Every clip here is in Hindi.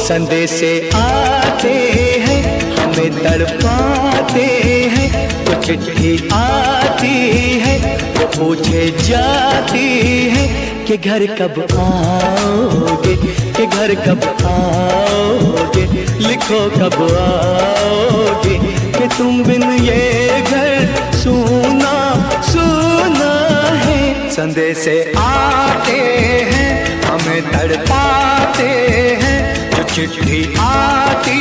संदेशे आते हैं हमें तड़पाते हैं, तो चिट्ठी आती है वो पूछे जाती है कि घर कब आओगे, कि घर कब आओगे, लिखो कब आओगे, कि तुम बिन ये घर सूना सूना है। संदेशे आते हैं हमें तड़पाते हैं, जो चिट्ठी आती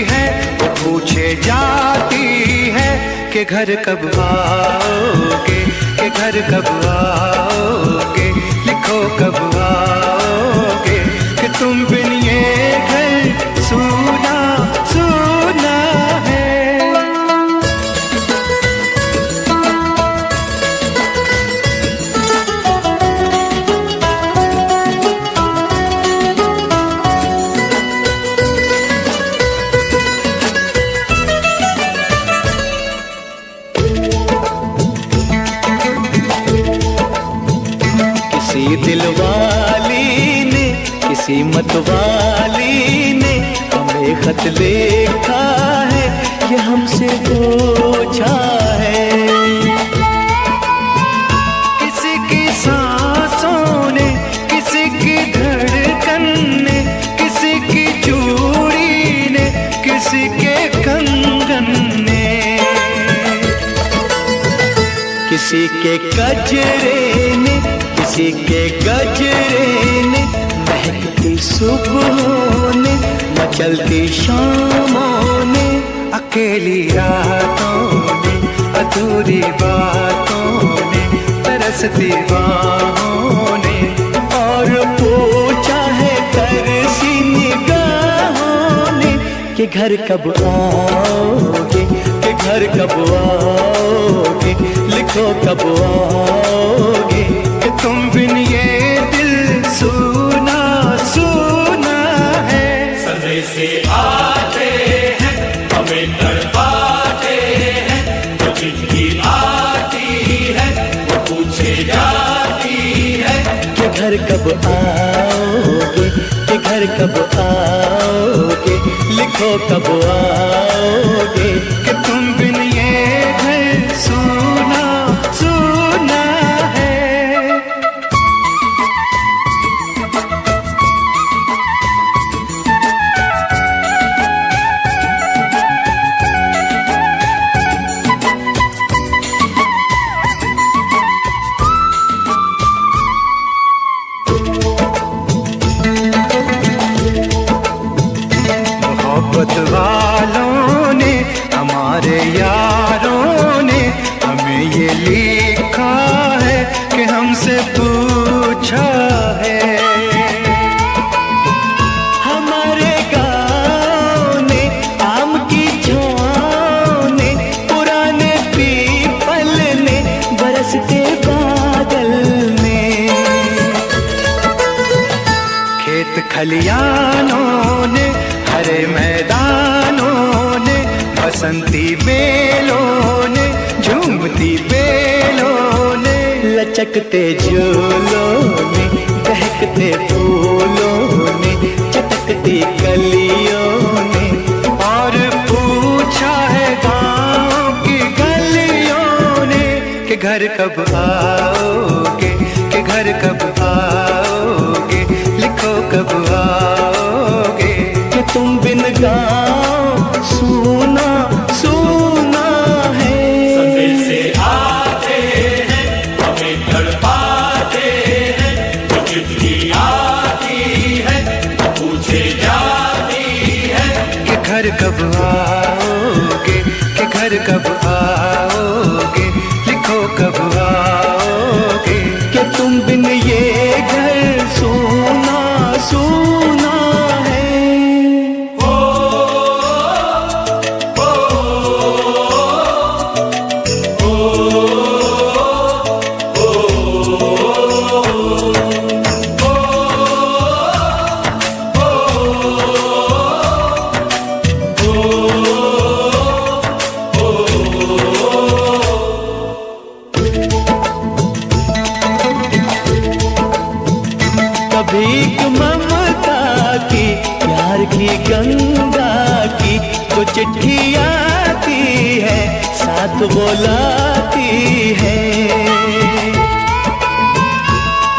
है वो पूछे जाती है कि घर कब आओगे, कि घर कब आओगे, लिखो कब आओगे, कि तुम बिन ये घर सूना सूना है। किसी दिलवाली ने, किसी मतवाली ने हमें खत लिखा है, ये हमसे पूछा है। किसी की सांसों ने, किसी की धड़कन ने, किसी की चूड़ी ने, किसी के कंगन ने, किसी के गजरे ने, किसी के गजरे ने, महकती सुबहों ने, मचलती शामों ने, अकेली रातों ने, अधूरी बातों ने, तरसती बाहों ने, और पूछा है तरसी निगाहों ने कि घर कब आओगे, कि घर कब आओगे, लिखो कब आओगे, कि तुम बिन ये दिल सूना सूना है। संदेशे आते हैं हमें तड़पाते हैं, जो चिट्ठी आती है वो पूछे जाती है कि घर कब आओगे, कि घर कब आओगे, लिखो कब आओगे, कि तुम बिन ये घर सूना सूना है। मोहब्बत वालों ने, हमारे यारों ने हमें ये लिखा है कि हमसे पूछा है। हमारे गाँव ने, आम की छाँव ने, पुराने पीपल ने, बरसते बादल ने, खेत खलियानों ने, हरे मैदानों ने, बसंती बेलों ने, झूमती बेलों ने, लचकते झूलों ने, बहकते फूलों ने, चटकती कलियों ने, और पूछा है गाँव की गलियों ने कि घर कब आओगे, कि घर कब आओगे, लिखो कब आओगे, कि तुम बिन गाँव सूना सूना है। संदेशे आते हैं हमें तड़पाते हैं, जो चिट्ठी आती है वो पूछे जाती है कि घर कब आओगे, कि घर कब आओगे, लिखो कब आओगे, कि तुम बिन ये घर सूना सूना है। भीख ममता की, प्यार ही गंगा की जो चिट्ठी आती है साथ बुलाती है।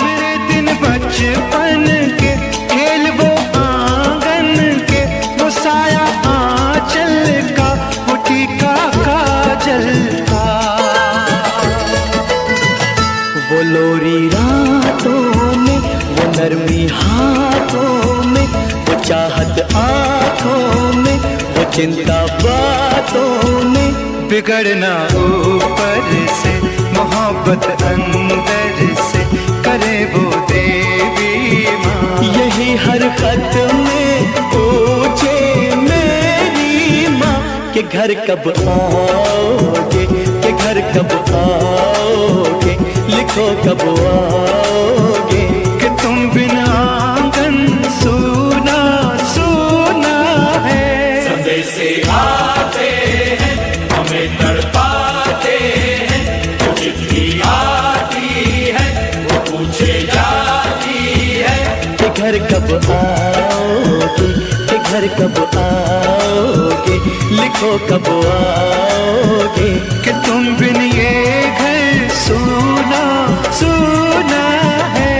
मेरे दिन बचपन के खेल वो आंगन के, वो साया आंचल का, वो टीका काजल का, वो लोरी रातों में, वो नरमी हाथों में, वो चाहत आँखों में, वो चिंता बातों में। बिगड़ना ऊपर से, मोहब्बत अंदर से, करे वो देवी माँ। यही हर खत में पूछे मेरी माँ कि घर कब आओगे, कि घर कब आओगे, लिखो कब आओगे। कि तुम बिना आंगन सूना सूना है। संदेशे आते हैं हमें तड़पाते हैं, जो चिट्ठी आती है वो पूछे जाती है कि घर कब आओगे, कि घर कब आओगे, लिखो कब आओगे। कि तुम बिन ये घर सूना सूना है।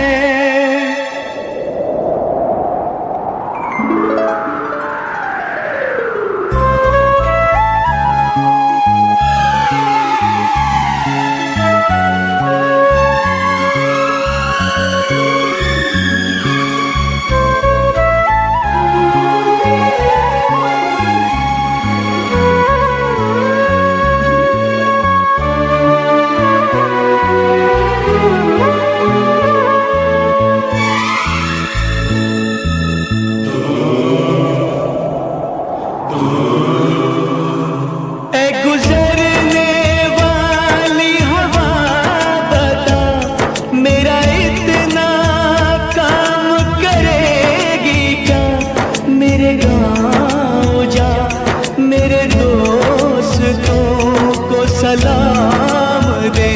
सलाम दे।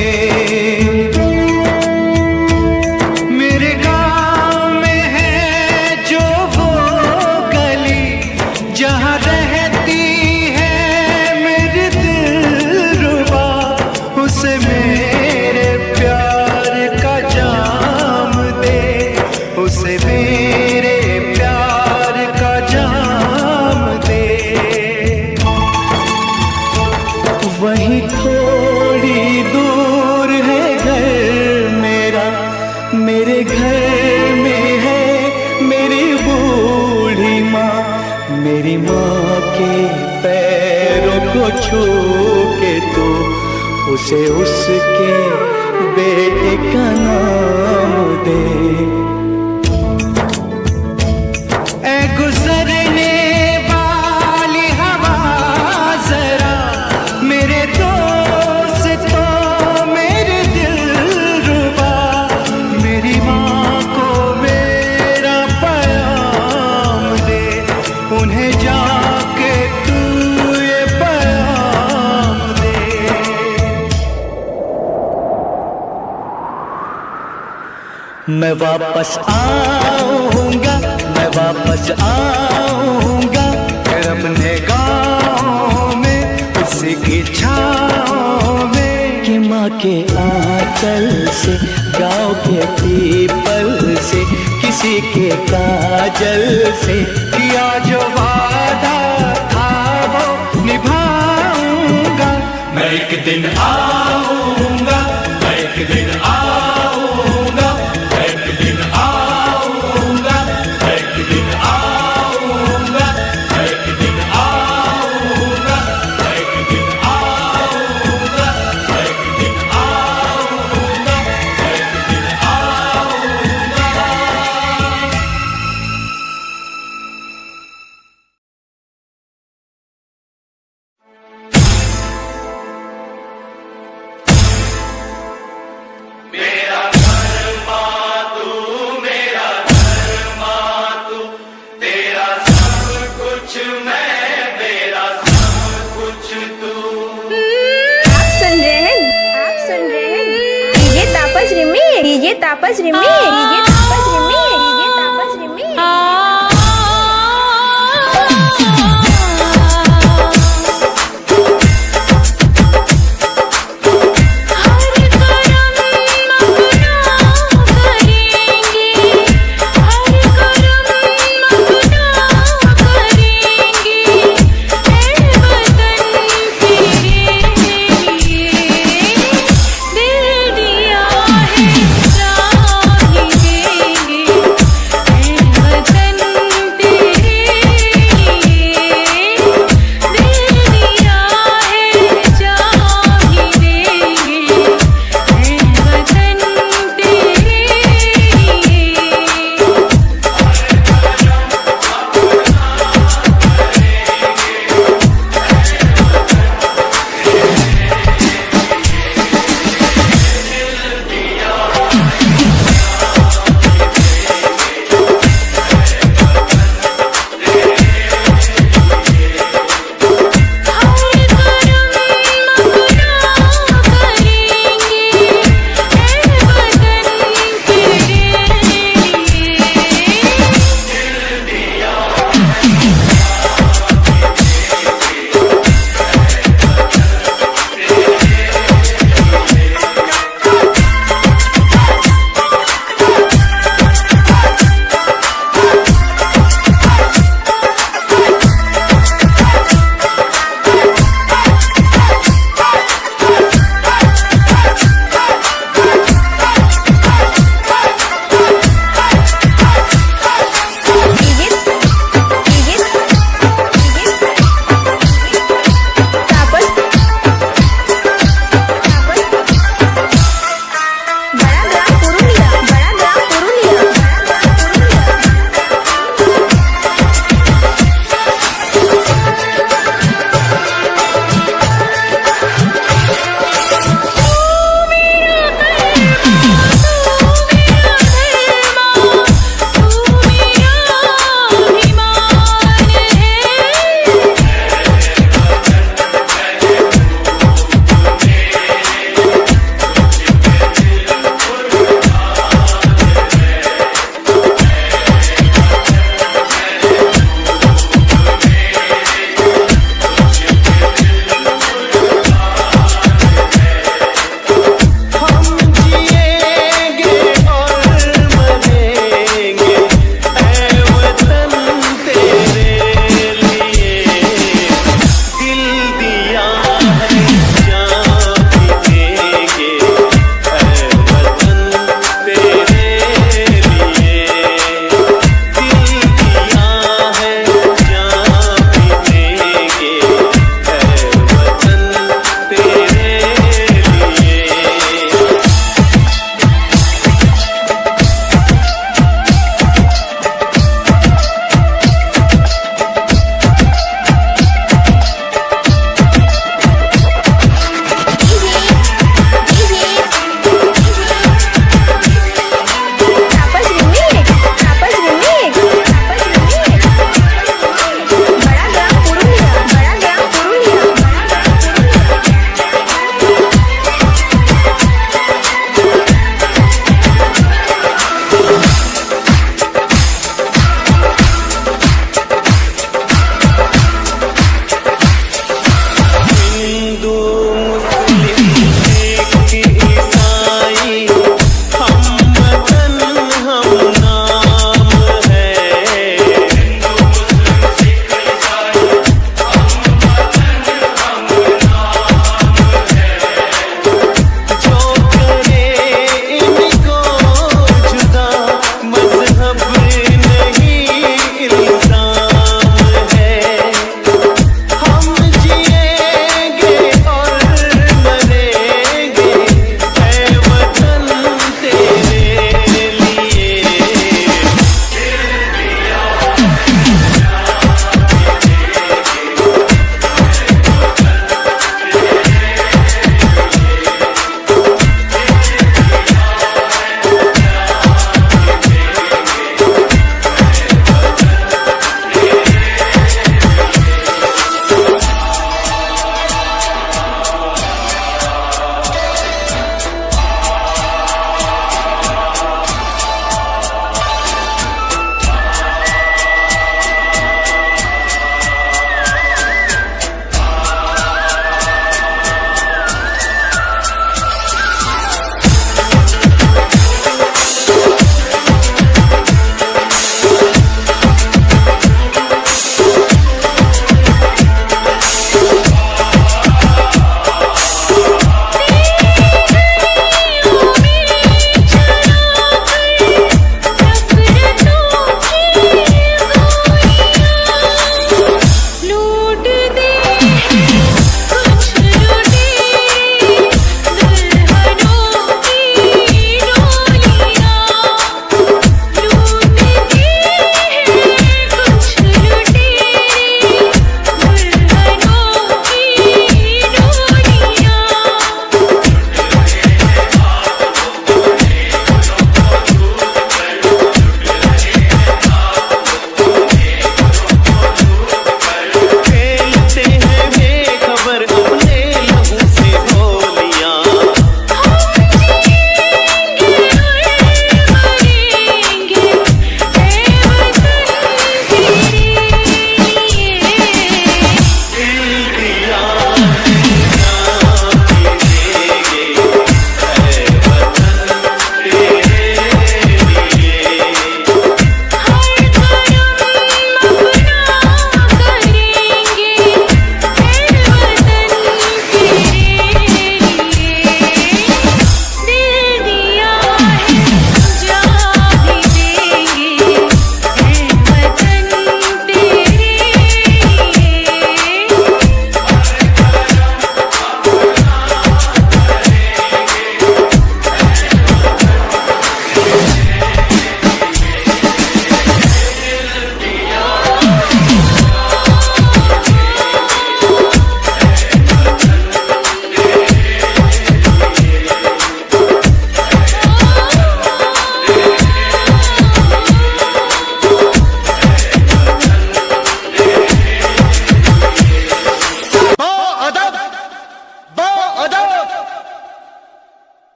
मेरे गाँव में है जो वो गली जहाँ रहती है मेरी दिलरुबा, उसे मेरे प्यार का जाम दे, उसे मेरे प्यार का जाम दे। वहीं थोड़ी दूर है घर मेरा, मेरे घर में है मेरी बूढ़ी माँ। मेरी माँ के पैरों को छू के तो उसे उसके बेटे का नाम दे। ऐ गुजरने वाली हवा जरा मेरे दोस्तों मेरे दिलरुबा, मेरी माँ को मेरा पैगाम दे, उन्हें जाके तू ये पैगाम दे। मैं वापस आऊंगा, मैं वापस आऊंगा, फिर अपने गाँव में उसी की छाँव में। कि माँ के आंचल से, गाँव के पीपल से, किसी के काजल से, किया जो वादा था वो निभाऊंगा। मैं एक दिन आऊंगा, मैं एक दिन आऊंगा, मैं एक दिन आऊंगा, मैं एक दिन आऊंगा, मैं एक दिन आऊंगा, मैं एक दिन आऊंगा, मैं एक दिन आऊंगा, मैं एक दिन आऊंगा। मेरा घर मातू, मेरा घर मातू, तेरा सब कुछ मैं, मेरा सब कुछ तू। आप सुन रहे हैं, आप सुन रहे हैं डीजे तापस रिमी, डीजे तापस रिमी, डीजे तापस रिमी, डीजे तापस रिमी।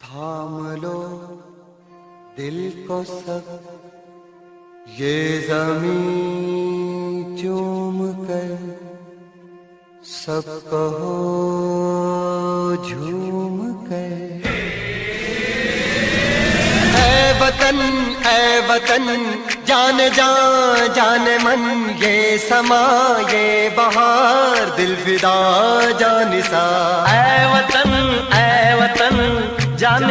थाम लो दिल को सब, ये ज़मीं चूम कर सब कहो झूम कर। ऐ वतन जान जान मन, ये समा ये बहार दिल फिदा जानिसा। ऐ वतन जान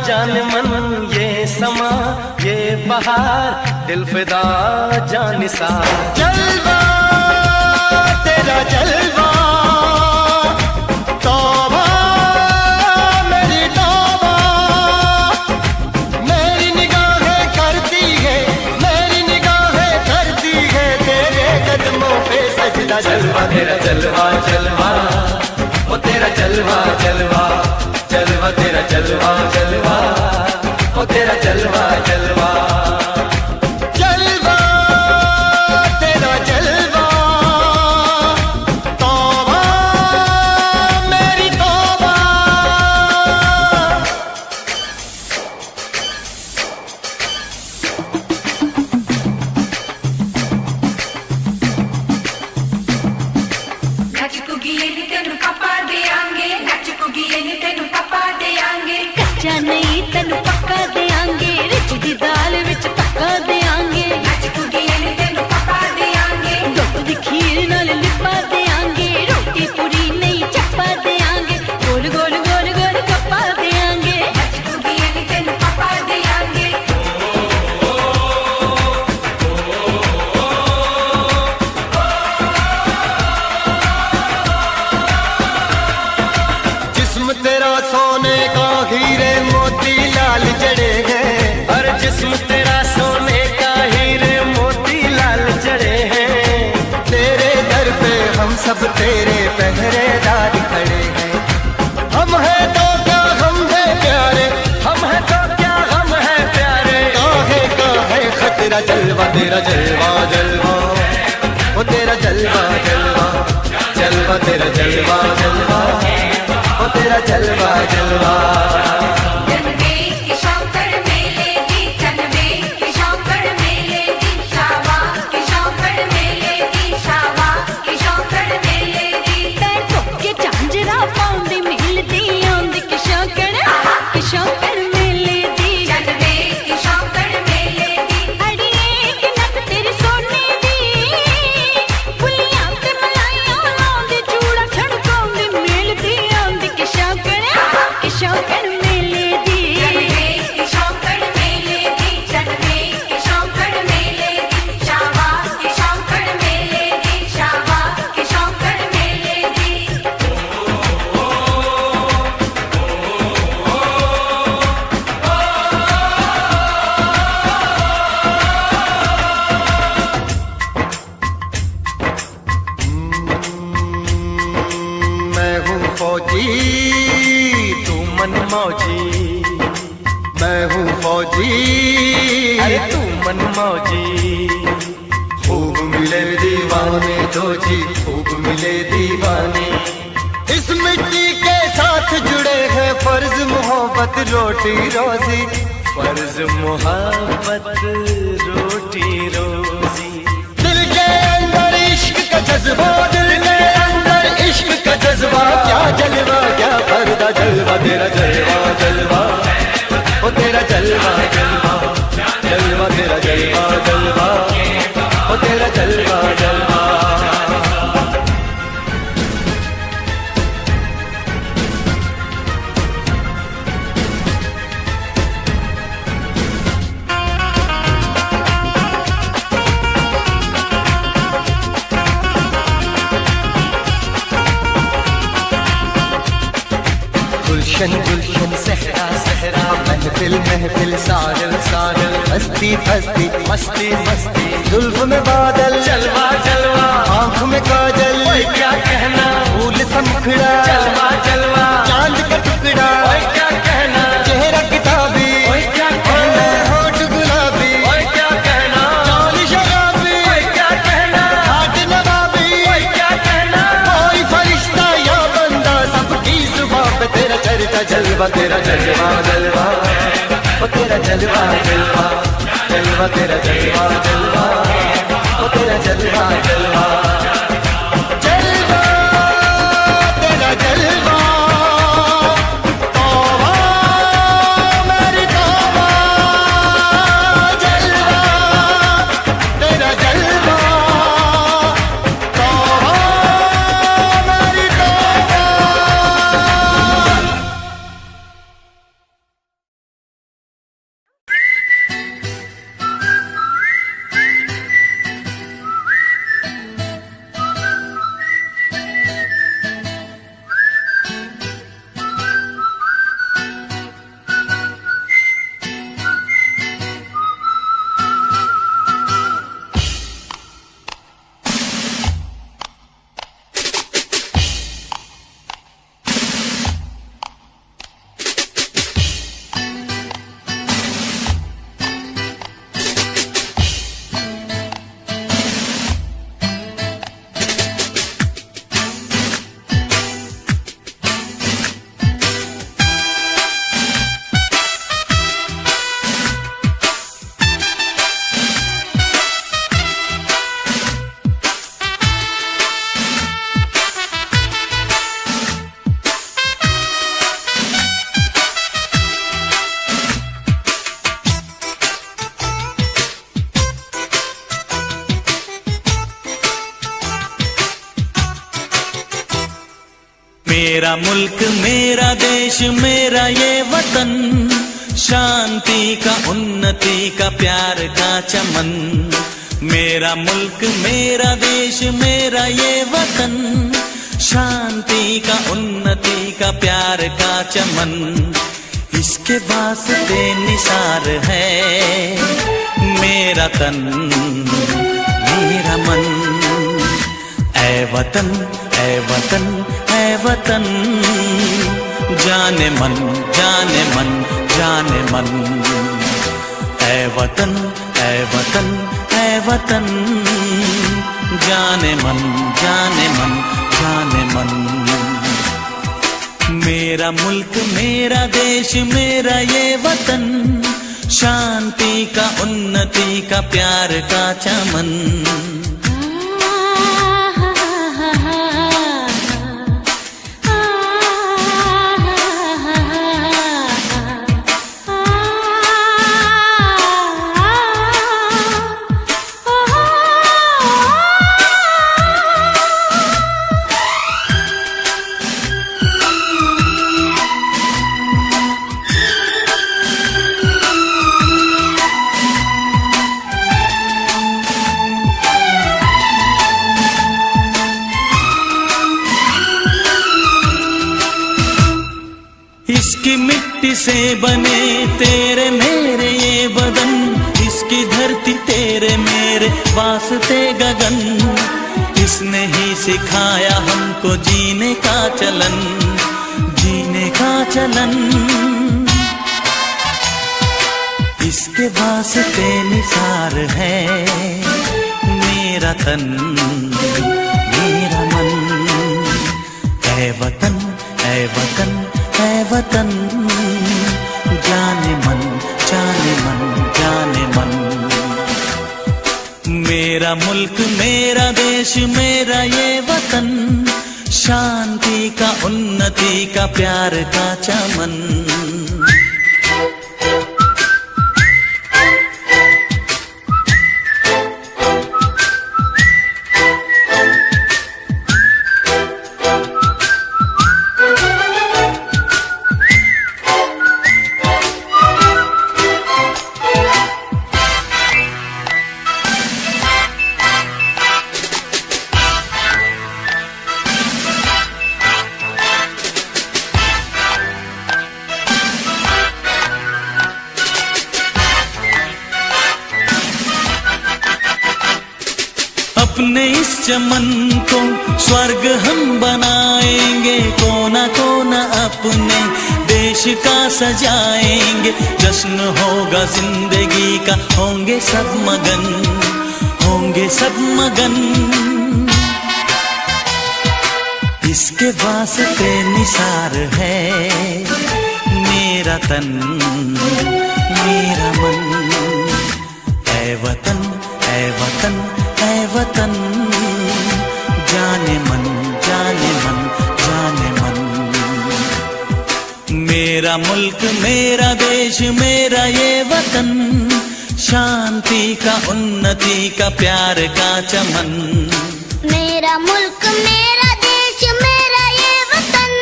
जान मन, ये समा ये बहार दिल फिदा जानिसा। जलवा तेरा जलवा, तौबा मेरी तौबा, मेरी निगाहें करती है, मेरी निगाहें करती है तेरे कदमों पे सजदा। जलवा तेरा जलवा जलवा, ओ तेरा जलवा जलवा, जलवा तेरा जलवा जलवा, ओ तेरा जलवा जलवा। जलवा तेरा जलवा, तौबा मेरी तौबा। कच्चा नहीं तेनू पक्का देंगे, रिच दी दाल विच पक्का देंगे। दुध दी खीर नाल लिपा देंगे, रोटी पूरी नहीं चप्पा देंगे। गोल गोल गोल गोल कप्पा देंगे। जिस्म तेरा सोने का हीरे मोती लाल जड़े हैं, और जिस्म तेरा सोने का हीरे मोती लाल जड़े हैं। तेरे दर पे हम सब तेरे पहरेदार खड़े हैं। हम हैं तो क्या हम हैं प्यारे, हम है तो क्या हम है प्यारे। काहे खतरा। जलवा तेरा जलवा जलवा, ओ तेरा जलवा जलवा, जलवा तेरा जलवा जलवा, ओ तेरा जलवा जलवा। झांझरा पाउंदी मिलदी आंदी किशोकड़ किशोकड़ मेले दी। अड़िए कि नक तेरी सोने दी, फुलियां ते मलाइयां लाउंदी, चूड़ा छड़काउंदी मिलदी आंदी किशोकड़ किशोकड़ मेले दी। मैं हूँ फौजी तू मन मौजी, मैं हूँ फौजी अरे तू मन मौजी। खूब मिले दीवाने तो जी, खूब मिले दीवाने। इस मिट्टी के साथ जुड़े हैं फर्ज मोहब्बत रोटी रोजी, फर्ज मोहब्बत रोटी रोजी। दिल के अंदर इश्क का जज्बा, दिल के अंदर इश्क का जज्बा। क्या जलवा क्या पर्दा, जलवा तेरा जलवा जलवा, ओ तेरा जलवा जलवा, जलवा तेरा जलवा जलवा, ओ तेरा जलवा जलवा। गुलशन गुलशन सहरा सहरा, महफिल महफिल साहिल साहिल, हस्ती हस्ती मस्ती मस्ती जुल्फ में बादल, जलवा जलवा। आंख में काजल, ओए क्या कहना, फूल सा मुखड़ा, जलवा जलवा। चांद का टुकड़ा, ओए क्या कहना, चेहरा किताबी, ओए क्या कहना, होठ गुलाबी, ओए क्या कहना, चाल शराबी, ओए क्या कहना, हाथ नवाबी, ओए क्या कहना। कोई फरिश्ता या बंदा सबकी जुबान पे जलवा तेरा जलवा जलवा ओ तेरा जलवा जलवा जलवा तेरा जलवा जलवा ओ तेरा जलवा जलवा जलवा तेरा जलवा तौबा मेरी तौबा जलवा तेरा जलवा तौबा मेरी तौबा। मेरा मुल्क मेरा देश मेरा ये वतन, शांति का उन्नति का प्यार का चमन। मेरा मुल्क मेरा देश मेरा ये वतन, शांति का उन्नति का प्यार का चमन। इसके वास्ते निसार है मेरा तन मेरा मन। ऐ वतन ऐ वतन ऐ वतन, जाने मन जाने मन जाने मन। ऐ वतन ऐ वतन ऐ वतन, जाने मन जाने मन जाने मन। मेरा मुल्क मेरा देश मेरा ये वतन, शांति का उन्नति का प्यार का चमन। इसकी मिट्टी से बने तेरे मेरे ये बदन, इसकी धरती तेरे मेरे वास्ते गगन। इसने ही सिखाया हमको जीने का चलन, जीने का चलन। इसके वास्ते निसार है मेरा तन मेरा मन। ऐ वतन ऐ वतन ऐ वतन, जाने मन जाने मन जाने मन। मेरा मुल्क मेरा देश मेरा ये वतन, शांति का उन्नति का प्यार का चमन। अपने इस चमन को स्वर्ग हम बनाएंगे, कोना कोना अपने देश का सजाएंगे। जश्न होगा जिंदगी का, होंगे सब मगन, होंगे सब मगन। इसके वास्ते निसार है मेरा तन मेरा मन, ऐ वतन ऐ वतन ऐ वतन, जाने मन जाने मन जाने मन। मेरा मुल्क मेरा देश मेरा ये वतन, शांति का उन्नति का प्यार का चमन। मेरा मुल्क मेरा देश मेरा ये वतन,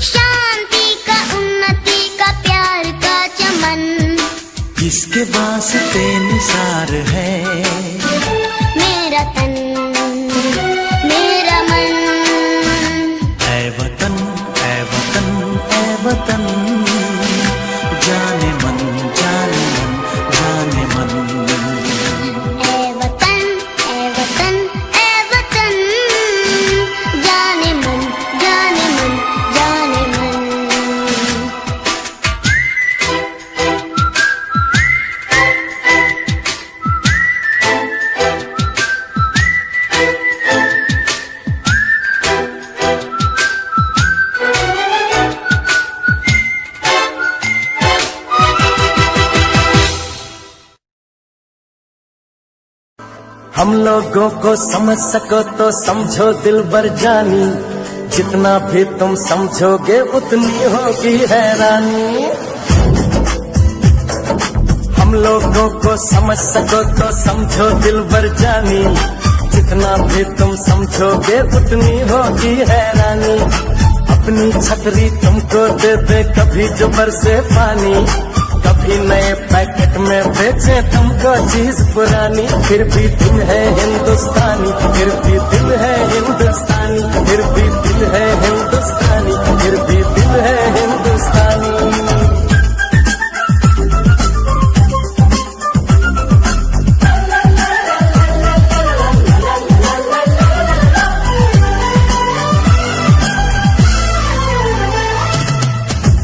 शांति का उन्नति का प्यार का चमन। इसके वास्ते निसार है मेरा तन मेरा मन, ऐ वतन ऐ वतन ऐ वतन, जाने मन जाने मन जाने मन। ऐ वतन ऐ वतन ऐ वतन, जाने मन जाने मन जाने मन। हम लोगों को समझ सको तो समझो दिलबर जानी, जितना भी तुम समझोगे उतनी होगी हैरानी। हम लोगों को समझ सको तो समझो दिलबर जानी, जितना भी तुम समझोगे उतनी होगी हैरानी। अपनी छतरी तुमको दे दे कभी जो बरसे पानी, कभी नए पैकेट में बेचे तुमको चीज पुरानी। फिर भी दिल है हिंदुस्तानी, फिर भी दिल है हिंदुस्तानी, फिर भी दिल है हिंदुस्तानी, फिर भी दिल है हिंदुस्तानी।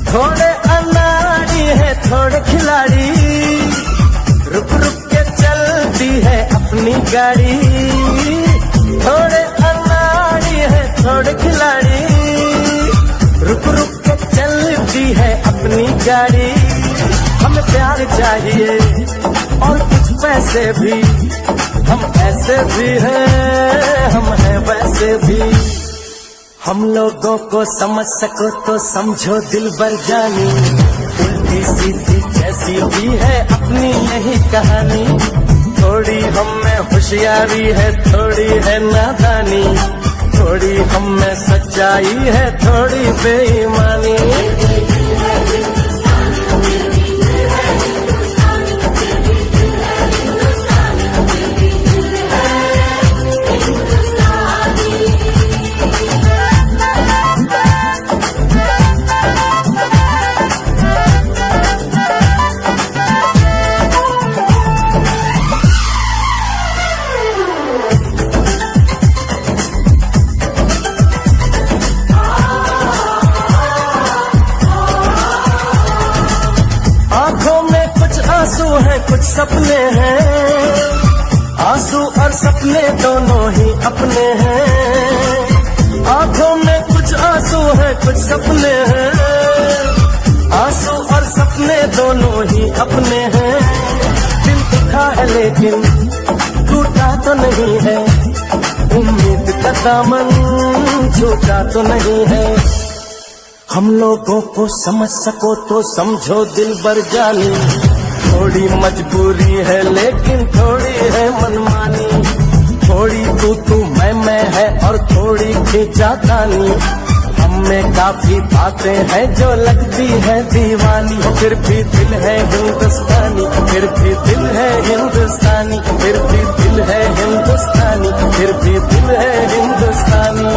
थोड़े अनाड़ी है थोड़े खिलाड़ी, रुक रुक के चलती है अपनी गाड़ी। थोड़े अनाड़ी है थोड़े खिलाड़ी, रुक रुक के चलती है अपनी गाड़ी। हमें प्यार चाहिए और कुछ पैसे भी, हम ऐसे भी हैं हम हैं वैसे भी। हम लोगों को समझ सको तो समझो दिलबर जानी, उल्टी सीधी जैसी भी है अपनी यही कहानी। थोड़ी हम में होशियारी है थोड़ी है नादानी, थोड़ी हम में सच्चाई है थोड़ी बेईमानी। आंसू हैं कुछ सपने हैं, आंसू और सपने दोनों ही अपने हैं। आंखों में कुछ आंसू हैं कुछ सपने हैं, आंसू और सपने दोनों ही अपने हैं। दिल दुखा है लेकिन टूटा तो नहीं है, उम्मीद का दामन छूटा तो नहीं है। हम लोगों को समझ सको तो समझो दिलबर जानी, थोड़ी मजबूरी है लेकिन थोड़ी है मनमानी। थोड़ी तू मैं है और थोड़ी खींचातानी, हम में काफी बातें हैं जो लगती है दीवानी। फिर भी दिल है हिंदुस्तानी, फिर भी दिल है हिंदुस्तानी, फिर भी दिल है हिंदुस्तानी, फिर भी दिल है हिंदुस्तानी।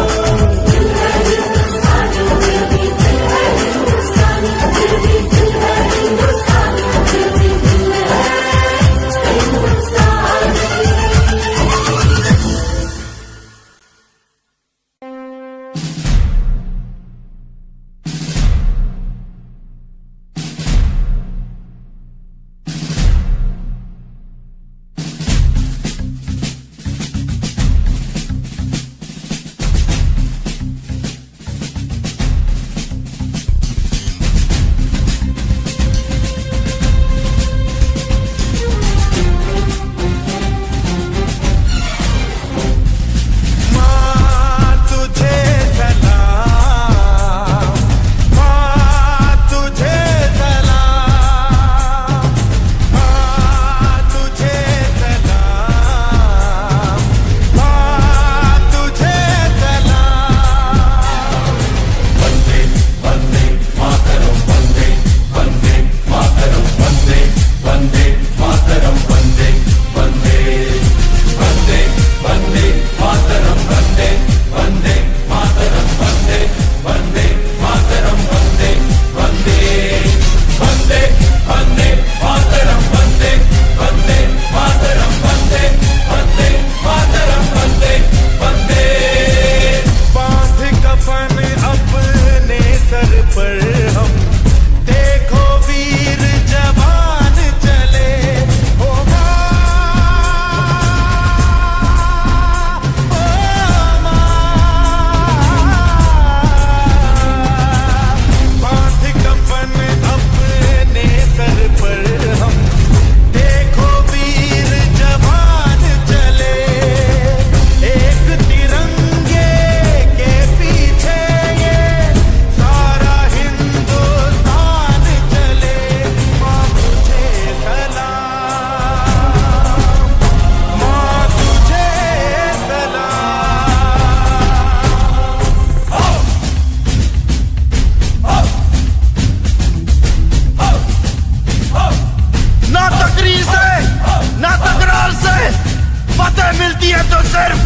मिलती है तो सिर्फ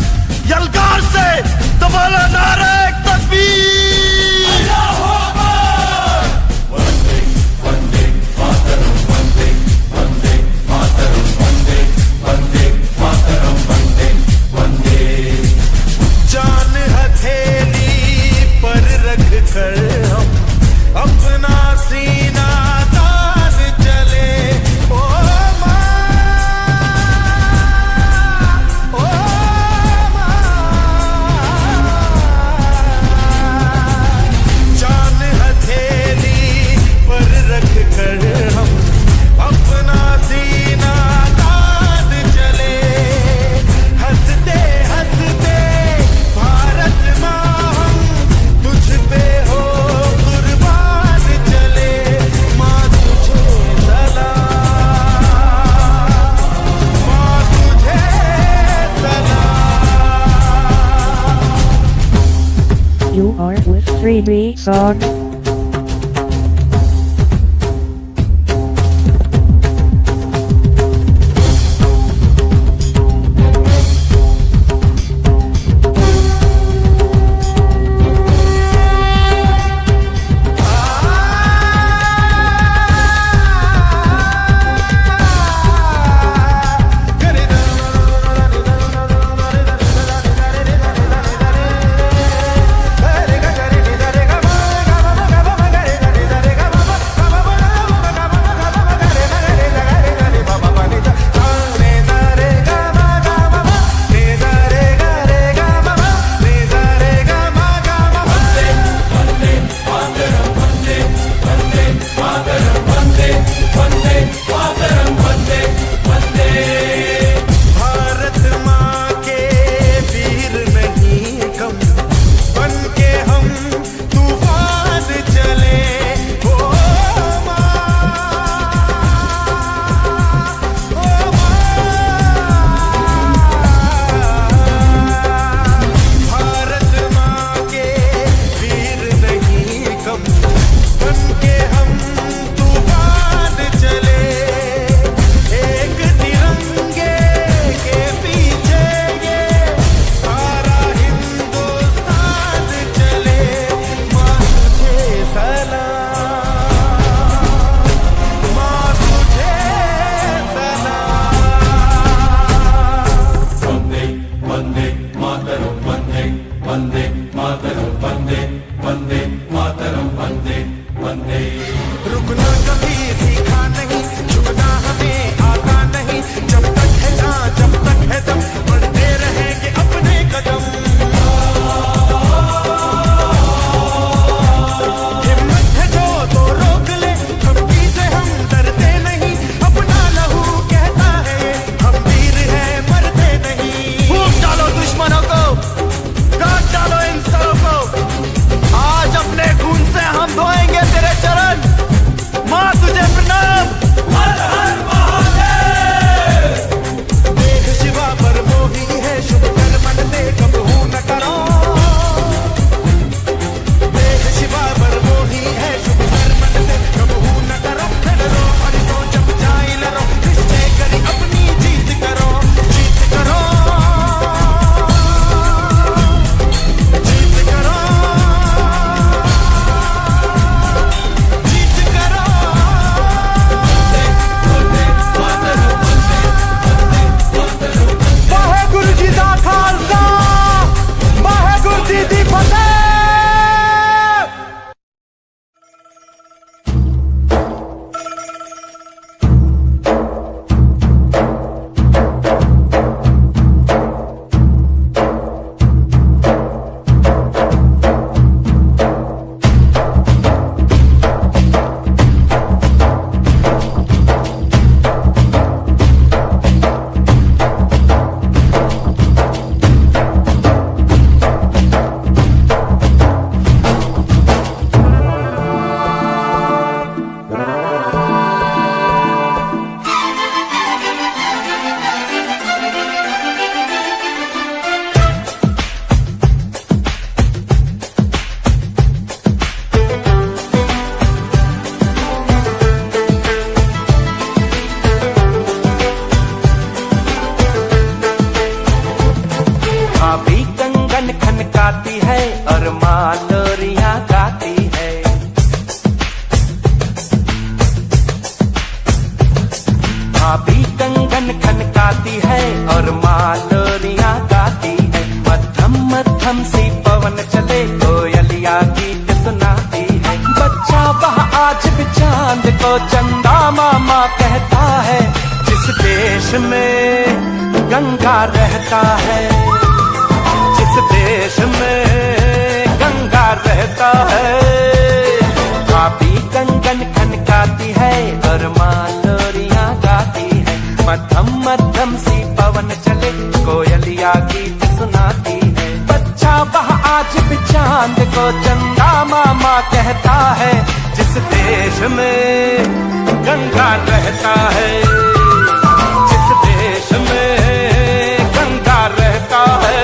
यलगार से। तो बोलो नारे तकबीर। जान हथेली पर रख कर हम अपना सीना तान चले। ओ माँ, ओ माँ, जान हथेली पर रख कर हम अपना सीना तान चले। हंसते हंसते भारत माँ हम तुझ पे हो कुर्बान चले। माँ तुझे सलाम, माँ तुझे सलाम। You are with 3D song. खनकाती है और माँ लोरियां गाती है। मध्यम मध्यम सी पवन चले कोयलिया गीत सुनाती है। बच्चा वह आज भी चांद को चंदा मामा कहता है। जिस देश में गंगा रहता है, जिस देश में गंगा रहता है, भाभी कंगन खनकाती है और माँ लोरियां गाती है। मध्यम मध्यम सी पवन चले कोयलिया गीत सुनाती है। बच्चा वह आज भी चांद को चंदा मामा कहता है। जिस देश में गंगा रहता है, जिस देश में गंगा रहता है।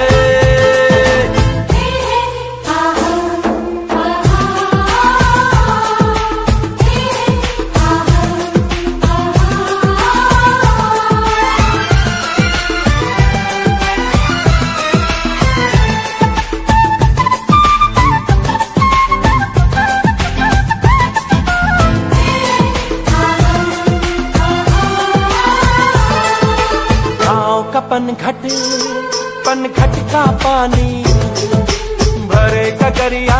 पनघट का पानी भरे गगरिया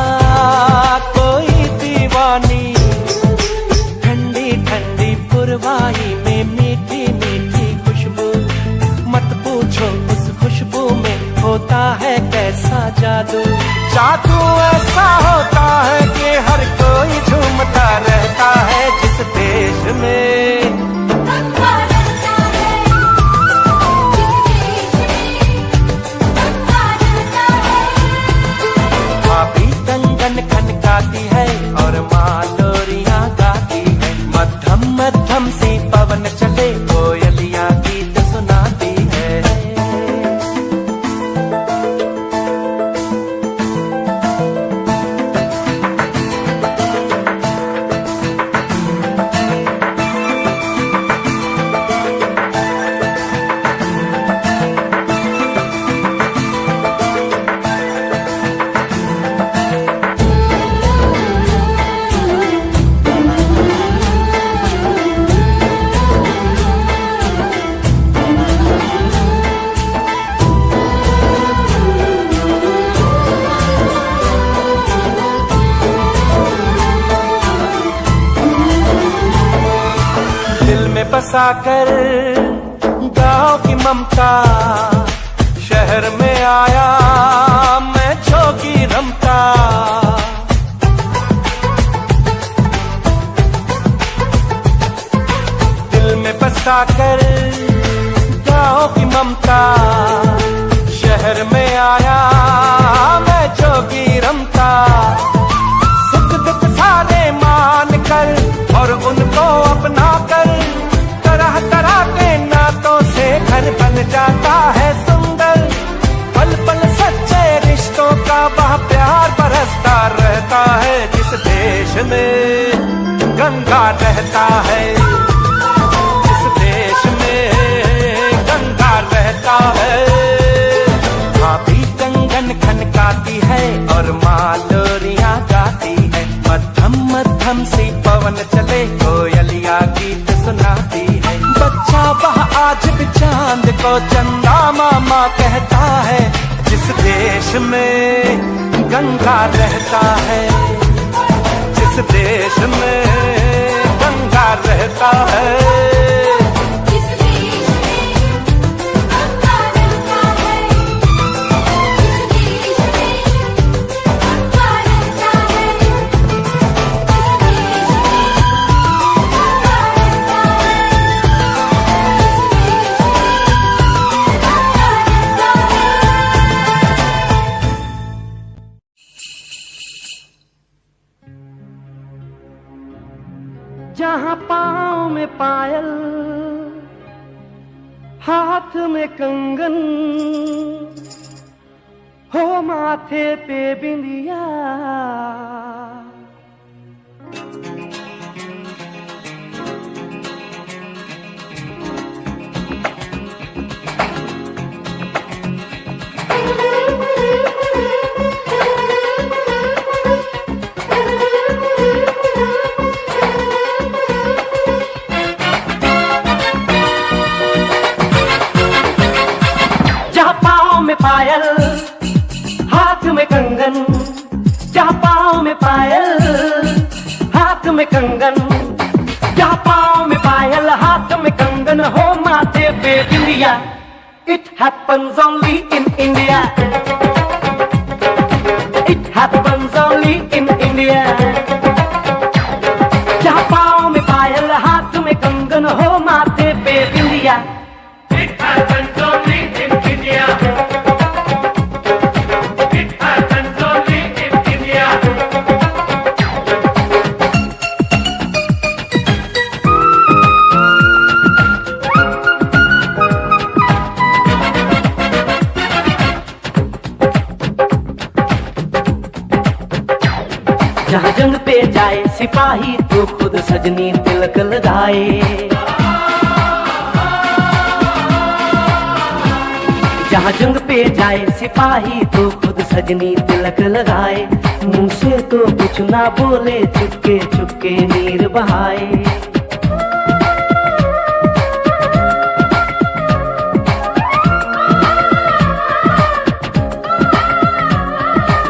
कोई दीवानी। ठंडी ठंडी पुरवाई में मीठी मीठी खुशबू, मत पूछो उस खुशबू में होता है कैसा जादू। जादू ऐसा होता है कि हर कोई झूमता रहता है। जिस देश में खनकाती है और माँ लोरियां गाती है। मध्यम मध्यम सी पवन चले कोयलियां गीत सुनाती है। बसाकर गाँव की ममता शहर में आया मैं जोगी रमता। दिल में बसाकर गाँव की ममता शहर में आया मैं जोगी रमता। सुख दुख सारे मान कर और उनको अपना कर तरह तरह के नातों से घर बन जाता है सुंदर। पल पल सच्चे रिश्तों का वह प्यार बरसता रहता है। जिस देश में गंगा रहता है, जिस देश में गंगा रहता है, भाभी कंगन खनकाती है और माँ लोरियां गाती है। मध्यम मध्यम सी पवन चले कोयलिया गीत सुनाती है। बच्चा वह आज भी चांद को चंदा मामा कहता है। जिस देश में गंगा रहता है, जिस देश में गंगा रहता है। जहाँ पाँव में पायल, हाथ में कंगन, हो माथे पे बिंदिया, पायल, हाथ में कंगन, जहाँ पाँव में पायल, हाथ में कंगन, जहाँ पाँव में पायल, हाथ में कंगन, हो माथे पे बिंदिया। It happens only in India. It happens only in India. जहाँ पाँव में पायल, हाथ में कंगन, हो माथे पे बिंदिया। It happens only in India. It happens only in India. जहाँ जंग पे जाए सिपाही तो खुद सजनी तिलक लगाए। जहाँ जंग पे जाए सिपाही तो खुद सजनी तिलक लगाए। मुंह से तो कुछ ना बोले, चुपके चुपके नीर बहाए।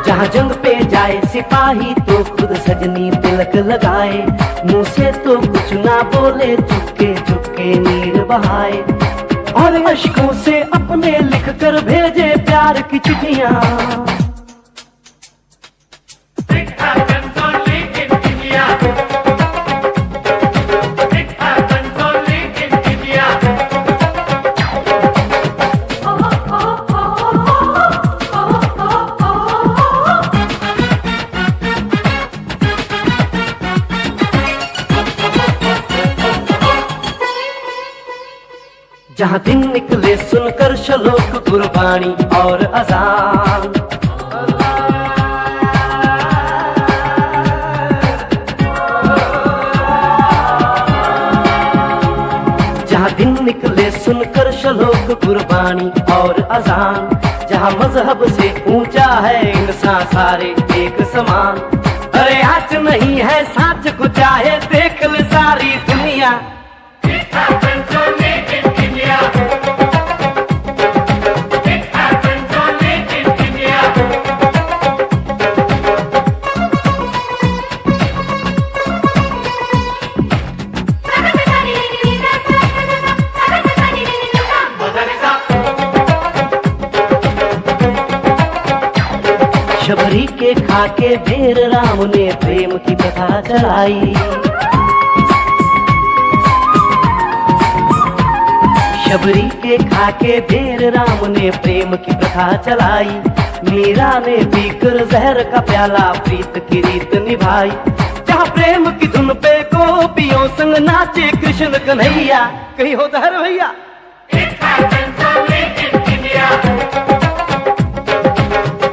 जहाँ जंग पे जाए सिपाही तो खुद सजनी तिलक लगाए। मुंह से तो कुछ ना बोले, चुपके चुपके नीर बहाए। और अश्कों से अपने लिख कर भेजे प्यार की चिट्ठियां। It happens only in India. It happens only in India. जहाँ दिन निकले सुनकर श्लोक गुरबाणी और अजान। जहाँ दिन निकले सुनकर श्लोक गुरबाणी और अजान। जहाँ मजहब से ऊंचा है इंसान सारे एक समान। अरे आज नहीं है साच को चाहे देख ले सारी दुनिया। It happens only in India. It happens only in India. Shabari के खाके बेर राम ने प्रेम की कथा चलाई। शबरी के खाके बेर राम ने प्रेम की प्रथा चलाई। मीरा ने पीकर जहर का प्याला प्रीत की रीत निभाई। जहाँ प्रेम की धुन पे गोपियों संग नाचे कृष्ण कन्हैया। कहीं हो जहर भैया। It happens only in India.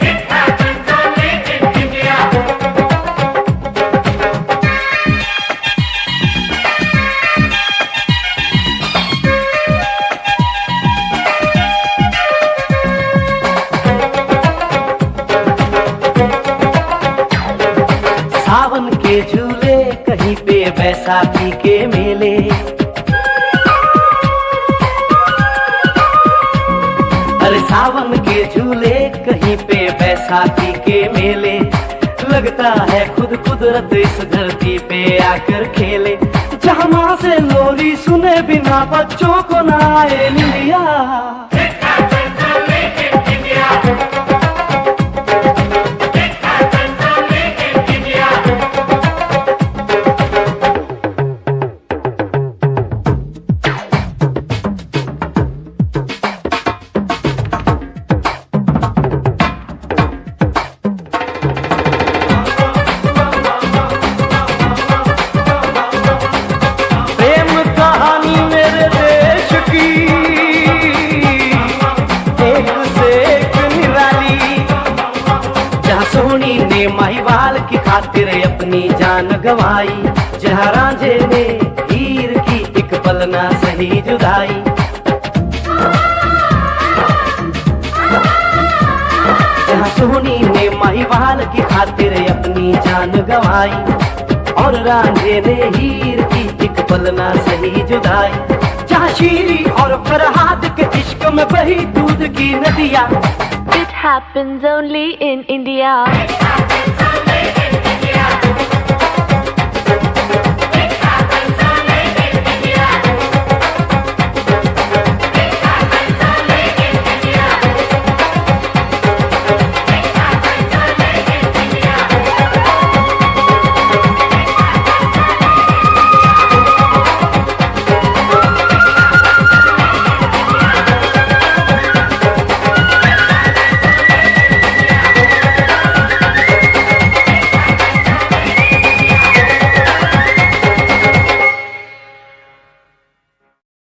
It happens only in India. सावन के झूले कहीं पे बैसाखी के मेले। अरे सावन के झूले कहीं पे बैसाखी के मेले। लगता है खुद कुदरत इस धरती पे आकर खेले। जहाँ माँ से लोरी सुने बिना बच्चों को ना आए निंदिया। It happens only in India. It happens only in India. प्रेम कहानी मेरे देश की एक से एक निराली। जहाँ सोनी ने महिवाल की खातिर अपनी जान गंवाई। जहाँ रांझे ने हीर की एक पल ना सही जुदाई। जहाँ सोनी ने महिवाल की खातिर अपनी जान गंवाई। और रांझे ने हीर की एक पल ना सही जुदाई। जहाँ शीरी और फरहाद के इश्क में बही दूध की नदियाँ। It happens only in India.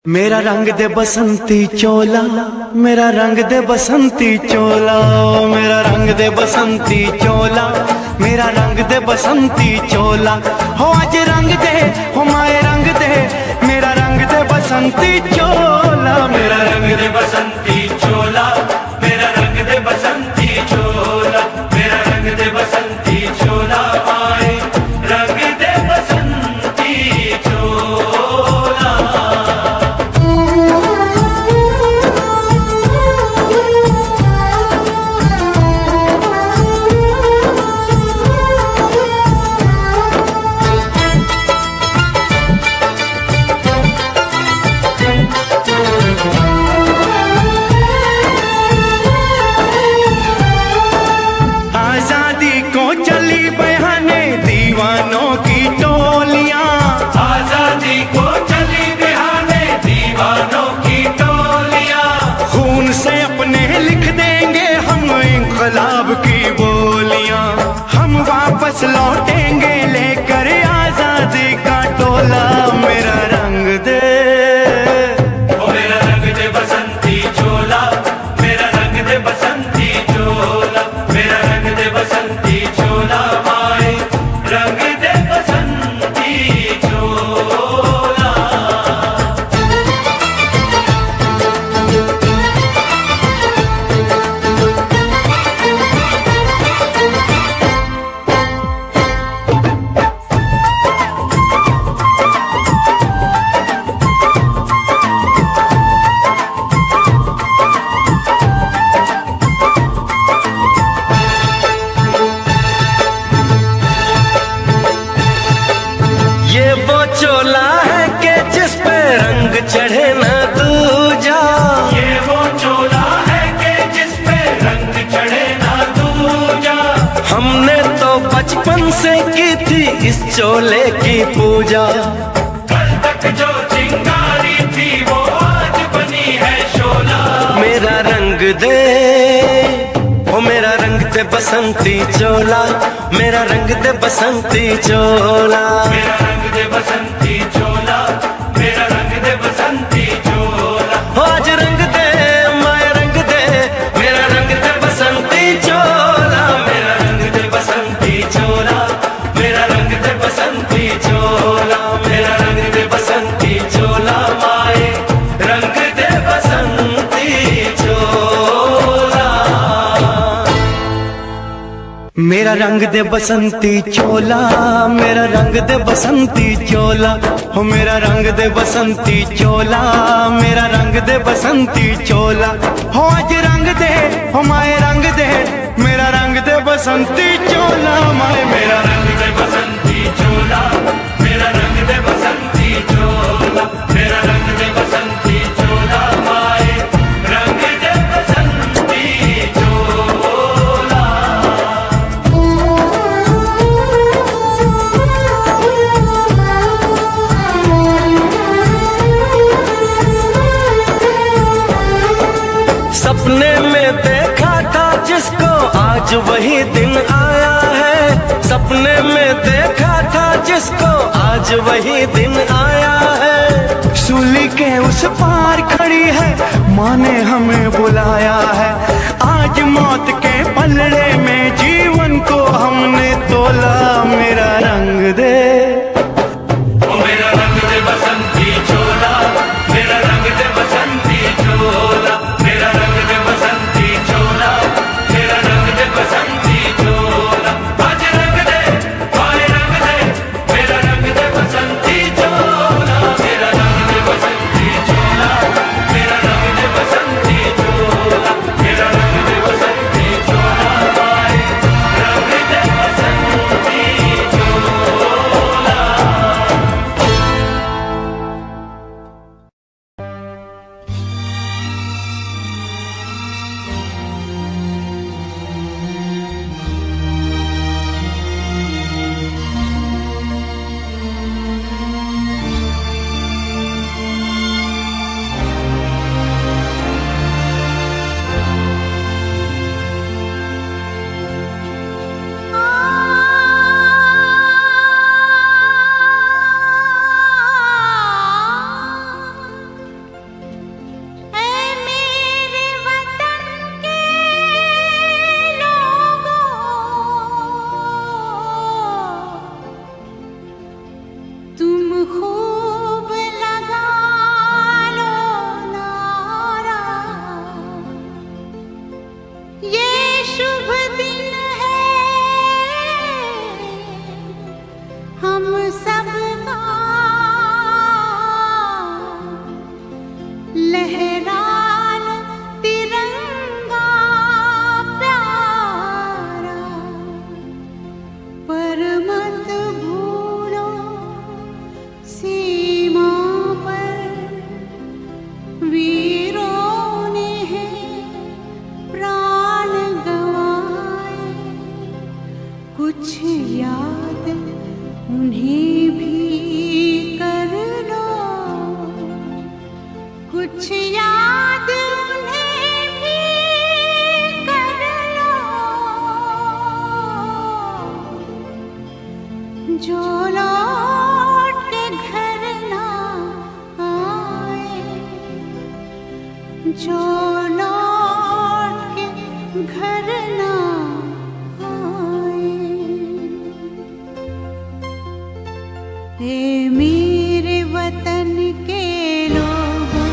मेरा रंग दे बसंती चोला, मेरा रंग दे बसंती चोला, मेरा रंग दे बसंती चोला, मेरा रंग दे बसंती चोला। हो आज रंग दे, हो माए रंग दे, मेरा रंग दे बसंती चोला, मेरा रंग दे बसंती चोला, मेरा रंग दे बसंती चोला, मेरा रंग दे बसंती चोला, माए रंग दे बसंती चोला। की बोलियां हम वापस लौटेंगे लेकर आजादी का टोला। मेरा रंग दे, ओ मेरा रंग दे बसंती चोला, मेरा रंग दे बसंती चोला, मेरा रंग दे बसंती चोला, माए रंग दे बसंती चोला। चोला है कि जिस पे रंग चढ़े न दूजा, ये वो चोला है कि जिस पे रंग चढ़े न दूजा। हमने तो बचपन से की थी इस चोले की पूजा, कल तक जो चिंगारी थी वो आज बनी है शोला। मेरा रंग दे, ओ मेरा रंग दे बसंती चोला, मेरा रंग दे बसंती चोला, मेरा रंग दे बसंती चोला, मेरा रंग दे बसंती चोला। हो आज रंग दे, माया रंग दे, मेरा रंग दे बसंती चोला, मेरा रंग दे बसंती चोला, मेरा रंग दे बसंती चोला, मेरा रंग दे बसंती चोला, माए रंग दे बसंती चोला। मेरा रंग दे बसंती चोला, मेरा रंग दे बसंती चोला, हो मेरा रंग दे बसंती चोला, मेरा रंग दे बसंती चोला। हो आज रंग दे, हो माए रंग दे, मेरा रंग दे बसंती चोला, माए मेरा रंग दे बसंती चोला, मेरा रंग दे बसंती चोला, मेरा रंग दे बसंती चोला, माए रंग दे बसंती चोला। सपने में देखा था जिसको आज वही दिन आया है, सपने में देखा था जिसको आज वही दिन आया है। सूली के उस पार खड़ी है, माँ ने हमें बुलाया है। आज मौत के पलड़े में जीवन को हमने तोला। मेरा रंग दे, ओ मेरा रंग दे बसंती चोला, मेरा रंग दे बसंती चोला, मेरा रंग दे बसंती चोला, मेरा रंग दे बसंती चोला। आज रंग दे, माए रंग दे, मेरा रंग दे बसंती चोला, मेरा रंग दे बसंती चोला, मेरा रंग दे बसंती कुछ याद उन्हें भी कर लो जो लौट के घर ना आए, जो लौट के घर ना आए। ए मेरे वतन के लोगों,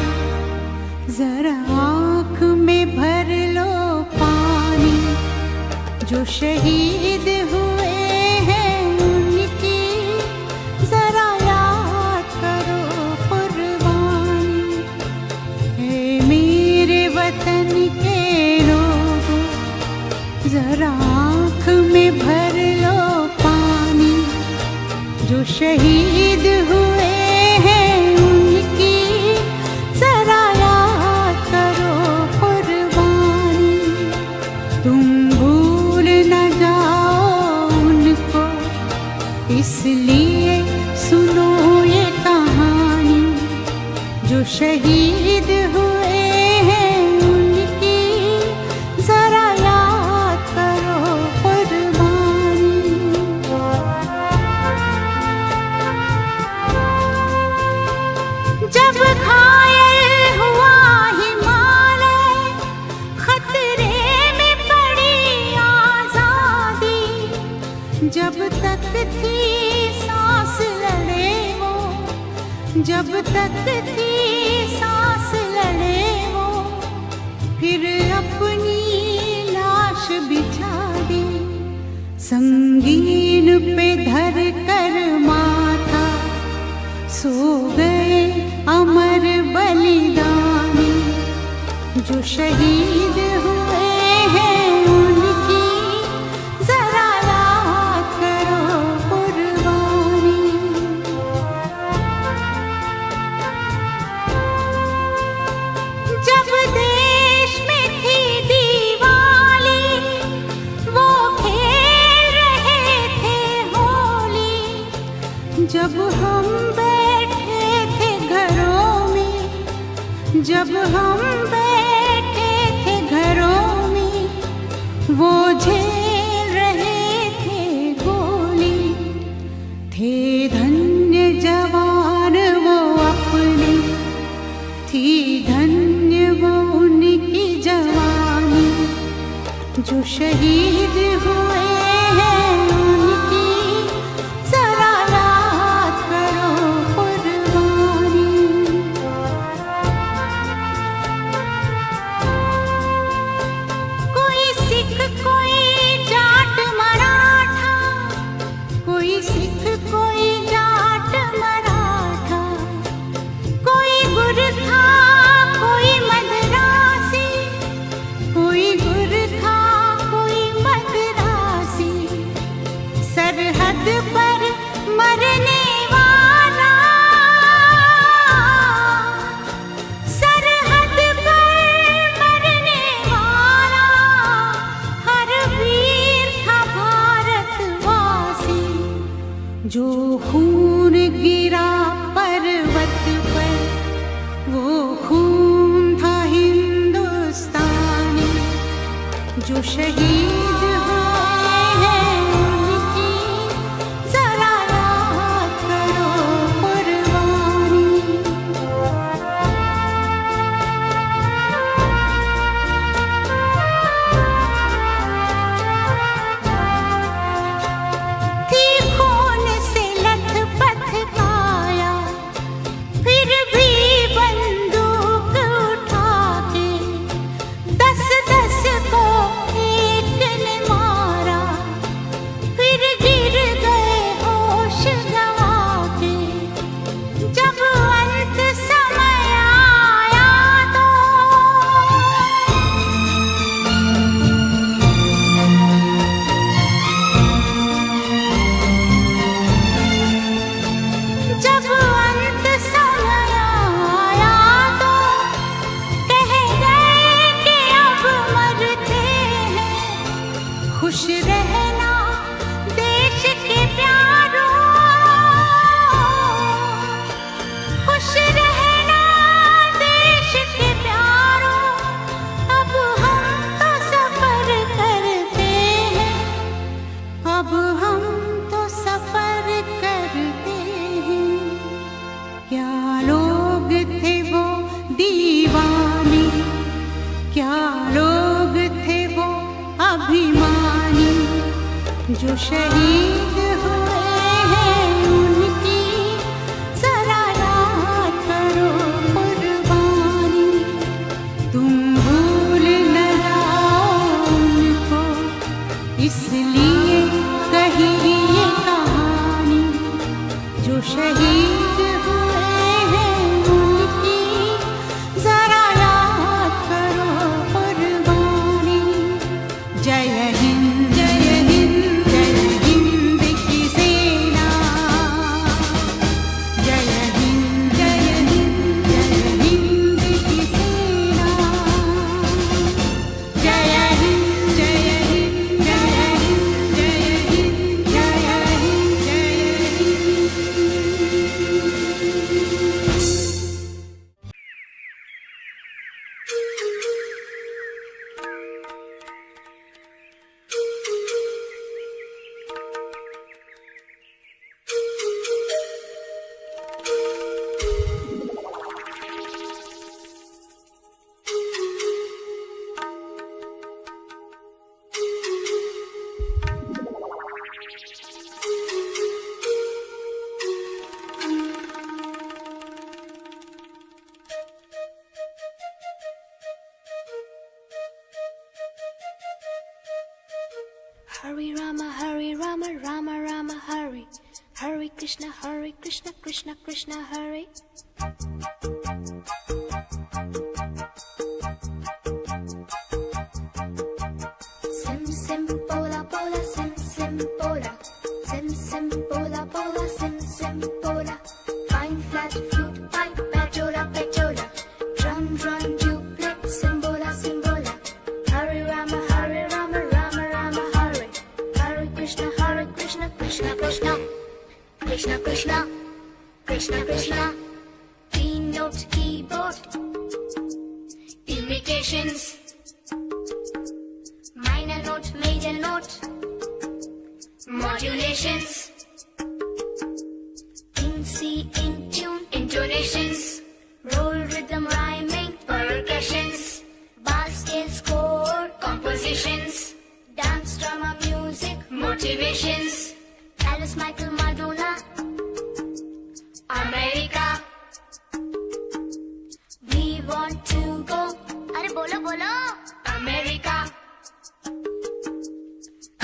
जरा आँख में भर लो पानी, जो शहीद हुए हैं उनकी जरा याद करो कुर्बानी। ए मेरे वतन के लोगों, जरा आँख में भर लो पानी, जो शहीद हुए हैं उनकी जरा याद करो कुर्बानी। तुम भूल न जाओ उनको, इसलिए सुनो ये कहानी, जो शहीद हुए हैं उनकी जरा याद करो कुर्बानी। जब घायल हुआ हिमालय, खतरे में पड़ी आजादी, जब तक थी सांस लड़े वो, जब तक थी सांस लड़े वो, फिर अपनी लाश बिछा दी, संगीन पे धर कर माथा, सो गए अमर बलिदानी, जो शहीद हुए हैं उनकी जरा याद करो कुर्बानी। जब देश में थी दिवाली, वो खेल रहे थे होली, जब हम जब हम बैठे थे घरों में, वो झेल रहे थे गोली। थे धन्य जवान वो अपने, थी धन्य वो उनकी जवानी, जो शहीद हुए हैं उनकी जरा याद करो कुर्बानी। कोई जाट मराठा, कोई सिख कोई जाट मराठा, कोई गुरखा कोई मद्रासी, कोई गुरखा कोई मद्रासी, सरहद पर मरने वाला, सरहद पर मरने वाला, हर वीर था भारतवासी, जो खून गिरा पर्वत पर, वो खून था हिंदुस्तानी, जो शहीद हुए हैं उनकी जरा याद करो कुर्बानी। थी खून से लथपथ काया, फिर भी बंदूक उठा के 10-10 को एक ने जो शहीद हुए हैं उनकी जरा याद करो कुर्बानी, तुम भूल न जाओ उनको, इसलिए कही ये कहानी। जो शहीद हुए हैं उनकी जरा याद करो कुर्बानी। जय हिंद जय हिंद जय हिंद की सेना, जय हिंद जय हिंद जय हिंद की सेना, जय हिंद जय हिंद जय हिंद जय हिंद जय Hind Hare Rama, Rama Rama, Hare. Hare Krishna, Krishna Krishna, Hare. Sim sim pola pola, sim sim pola. Sim sim pola pola, sim sim pola. Fine flat flute, pipe, pachola pachola. Drum drum duplex, simbola simbola. Hare Rama, Rama Rama, Hare. Hare Krishna, Krishna Krishna. Krishna Krishna, Krishna Krishna. Three-note keyboard, imitations. Minor note, major note, modulations. In C, in tune, intonations. Roll rhythm, rhyming, percussions. Bass scale, score, compositions. Dance, drama, music, motivations. Alice, Michael, Madonna, America. We want to go. अरे बोलो बोलो. America.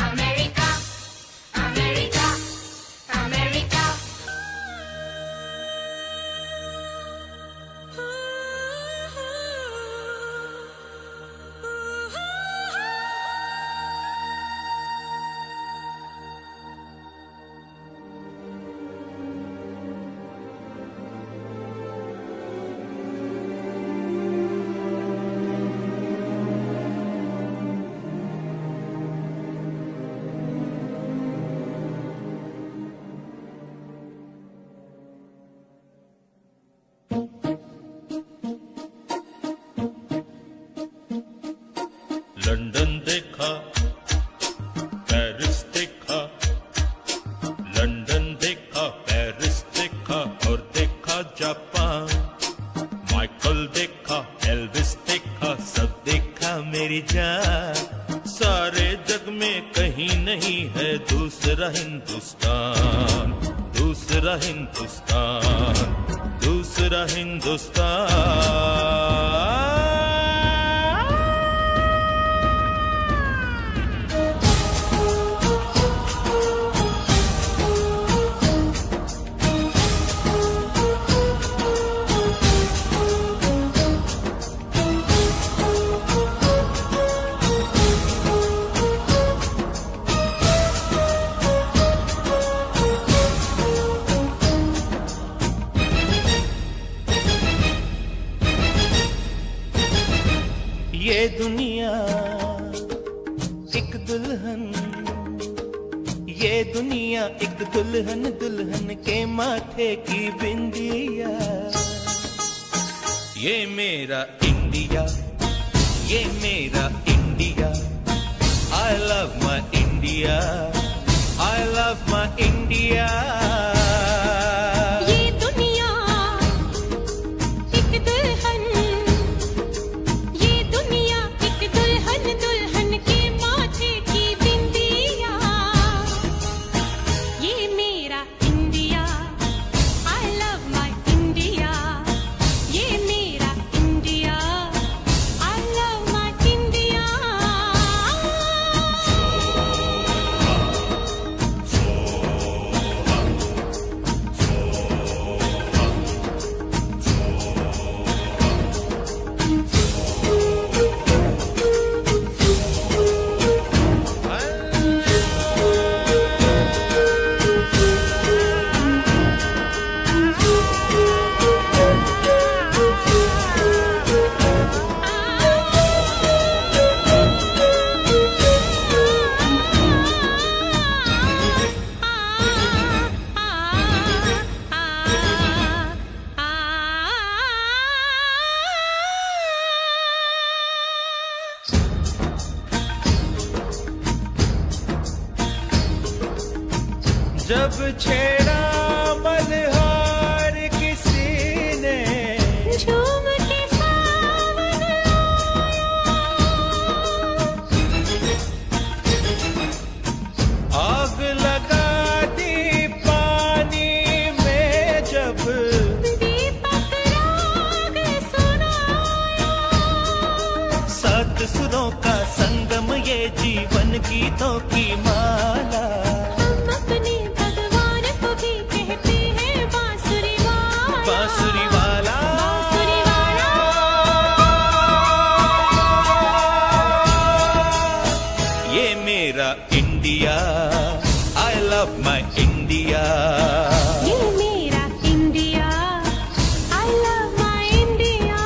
America. America. America. London देखा, पेरिस देखा, लंदन देखा, पेरिस देखा और देखा जापान। माइकल देखा, एल्विस देखा, सब देखा मेरी जान। सारे जग में कहीं नहीं है दूसरा हिंदुस्तान, दूसरा हिंदुस्तान, दूसरा हिंदुस्तान। ये दुनिया एक दुल्हन, ये दुनिया एक दुल्हन, दुल्हन के माथे की बिंदिया। ये मेरा इंडिया, ये मेरा India. I love my India, I love my India। ये दुनिया एक दुल्हन, ये दुनिया एक दुल्हन, दुल्हन के माथे की बिंदिया। जब छेड़ा मल्हार किसी ने झूम के सावन आग लगा दी पानी में जब दीपक राग सुनाया। सात सुरों का संगम ये जीवन गीतों की माला। हम अपने भगवान को भी कहते हैं बांसुरी वाला। बांसुरी वाला बांसुरी वाला। ये मेरा India, I love my India. ये मेरा India, I love my India.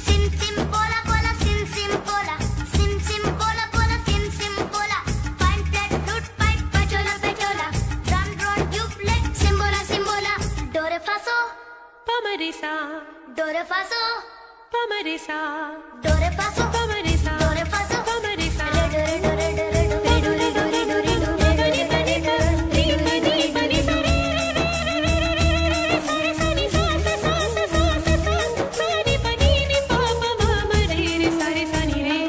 Sim sim bola bola sim sim bola sim sim bola bola sim sim bola fine flat flute pipe pachola pachola run run duplex simbola simbola do re fa so पमरिसा do re fa so पमरिसा do re fa so पमरिसा do re fa so पमरिसा re do re do re do re do re do re do re do re do re do re do re do री पनी पनी सा रे सा रे सा नी सा सा सा सा सा सा सा सा नी पनी नी पा पा मा म रे रे सा रे सा नी रे।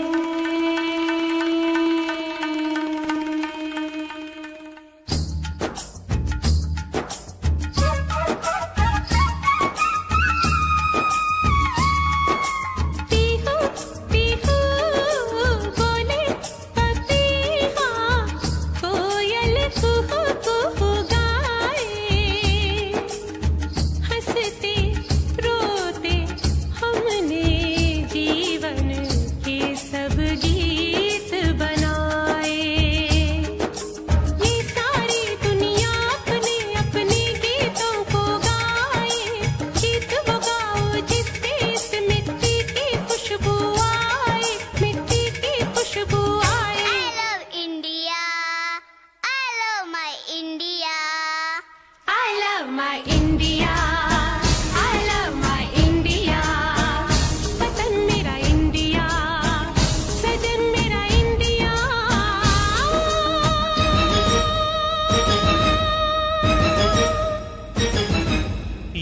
पीहू पीहू बोले पपीहा कोयल कुहू कुहू गाए। हंसते रोते हमने जीवन के सब गीत बनाए। ये सारी दुनिया अपने अपने गीतों को गाए। गीत वो गाओ जिससे इस मिट्टी की खुशबू आए। मिट्टी की खुशबू आए। I love India I love my India I love my India, I love my India। वतन मेरा इंडिया, सजन मेरा इंडिया।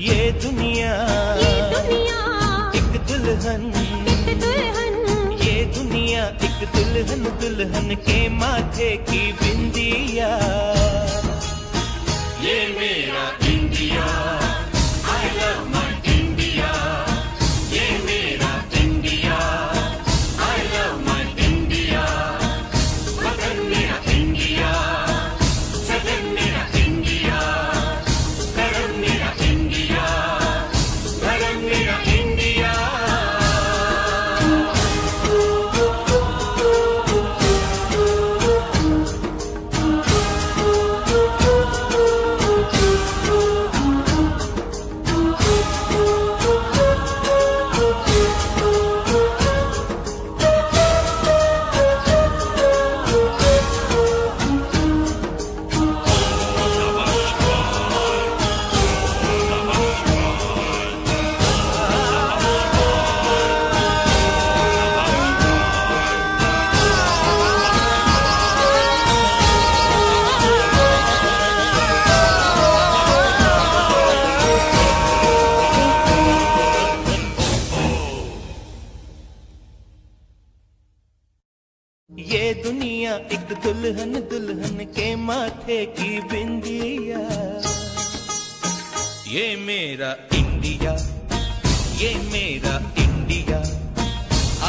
ये दुनिया ये दुनिया एक दुल्हन, एक दुल्हन। ये दुनिया एक दुल्हन, दुल्हन के माथे की बिंदिया। ये मेरा India, I love my India. ये मेरा India, I love my India. वतन मेरा इंडिया, सजन मेरा इंडिया। धर्म मेरा इंडिया, धर्म मेरा इंडिया। ये दुनिया एक दुल्हन, दुल्हन के माथे की बिंदिया। ये मेरा इंडिया, ये मेरा India.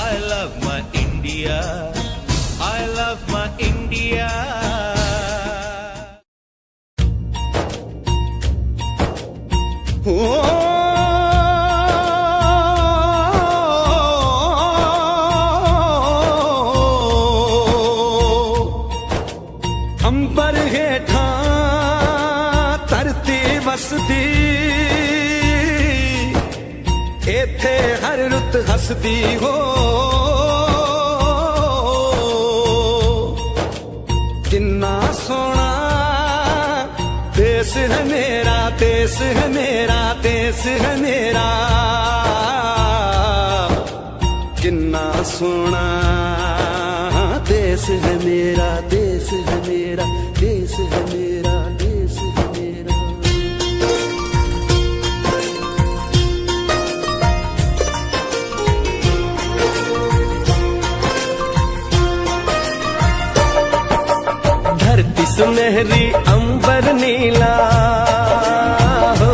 I love my India, I love my India. अंबर हेठा धरती वसदी, एथे हर रुत हसदी हो। किन्ना सोना देश है मेरा, देश है मेरा, देश है मेरा। किन्ना सोना देश है मेरा, देश है मेरा, देश है मेरा, देश है मेरा। धरती सुनहरी अंबर नीला हो,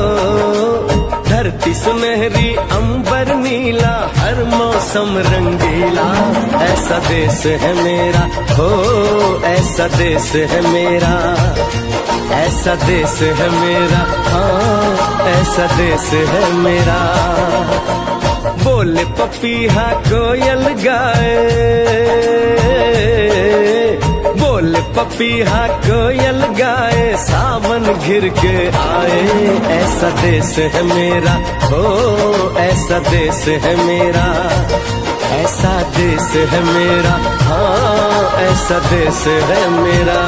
धरती सुनहरी अंबर नीला, हर मौसम रंगीला। ऐसा देश है मेरा हो, ऐसा देश है मेरा, ऐसा देश है मेरा, हाँ ऐसा देश है मेरा। बोले पपीहा कोयल गाए, बोले पपीहा कोयल गाए, सावन घिर के आए। ऐसा देश है मेरा हो, ऐसा देश है मेरा, ऐसा देश है मेरा, हाँ ऐसा देश है मेरा।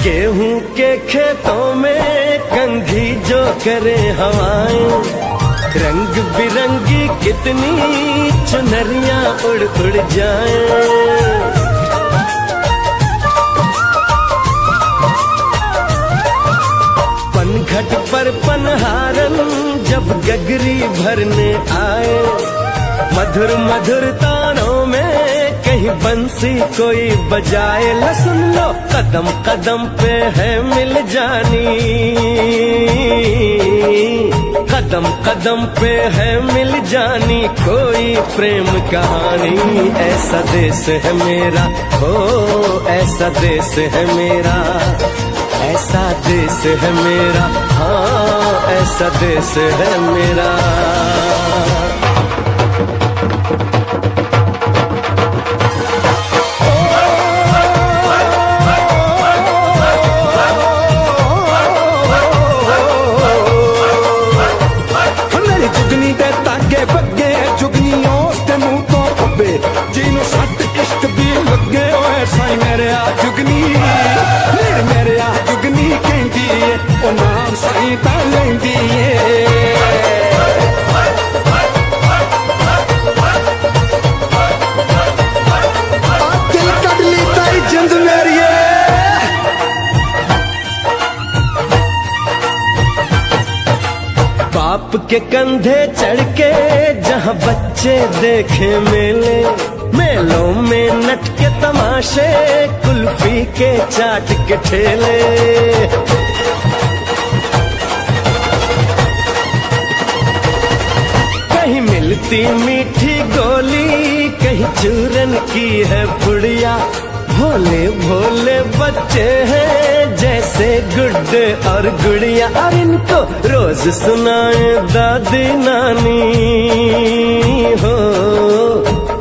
गेहूं के खेतों में कंघी जो करे हवाएं, रंग बिरंगी कितनी चुनरियां उड़ उड़ जाएं। पनघट पर पनहारन जब गगरी भरने आए, मधुर मधुर तानों में कहीं बंसी कोई बजाए। ल सुन लो कदम कदम पे है मिल जानी, कदम कदम पे है मिल जानी कोई प्रेम कहानी। ऐसा देश है मेरा हो, ऐसा देश है मेरा, ऐसा देश है मेरा, हाँ ऐसा देश है मेरा। ਜਿਹਨੂੰ ਸੱਟ ਇਸ਼ਕ ਦੀ ਲੱਗੇ ਓਏ ਸਾਈ ਮੇਰੇ ਆ ਜੁਗਨੀ, ਮੇਰੇ ਆ ਜੁਗਨੀ ਕਹਿੰਦੀ ਏ ਉਹ ਨਾਮ ਸਾਈ ਤਾਂ ਲੈਂਦੀ ਏ। ਆ ਦਿਲ ਕੱਢ ਲਈ ਤਾਈ ਜਿੰਦ ਮੇਰੀਏ। बाप के कंधे चढ़ के जहाँ बच्चे देखे मेले, मेलों में नट के तमाशे, कुल्फी के चाट के ठेले। कहीं मिलती मीठी गोली, कहीं चूरन की है पुड़िया। भोले भोले बच्चे हैं जैसे गुड्डे और गुड़िया, और इनको रोज सुनाए दादी नानी हो,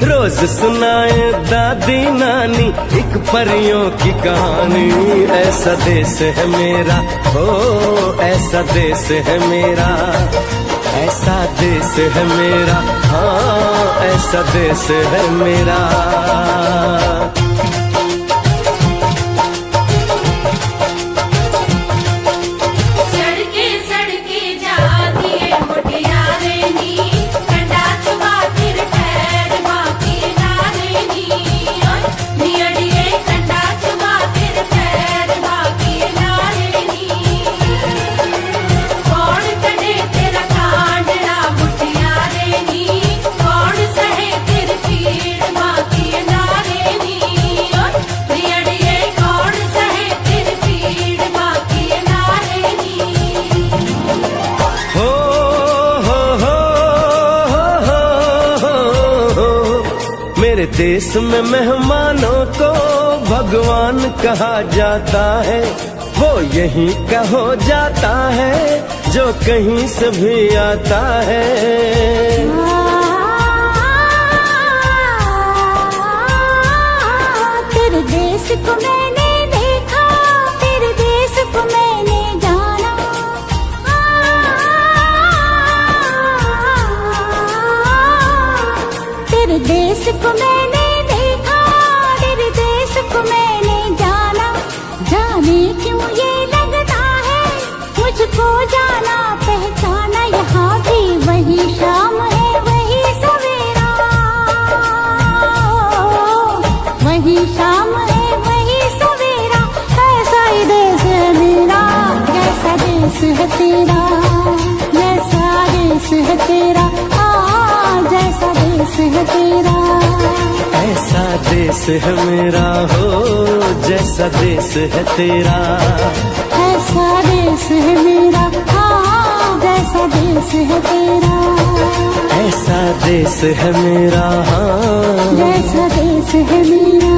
रोज सुनाए दादी नानी एक परियों की कहानी। ऐसा देश है मेरा हो, ऐसा देश है मेरा, ऐसा देश है मेरा, हाँ ऐसा देश है मेरा। मेरे देश में मेहमानों को भगवान कहा जाता है वो यहीं का हो जाता है जो कहीं से भी आता है। तेरे देश को मैंने देखा, तेरे देश को मैंने जाना। तेरे देश को मैंने देखा, तेरे देश को मैंने जाना। जाने क्यों ये लगता है मुझको जाना पहचाना। यहाँ भी वही शाम है वही सवेरा, वही शाम है वही सवेरा। ऐसा ही देश है मेरा, जैसा देश है तेरा, जैसा देश है तेरा, जैसा देश है तेरा। ऐसा देश है मेरा हो जैसा देश है तेरा। ऐसा देश है मेरा, जैसा देश है तेरा। ऐसा देश है मेरा, जैसा देश है मेरा।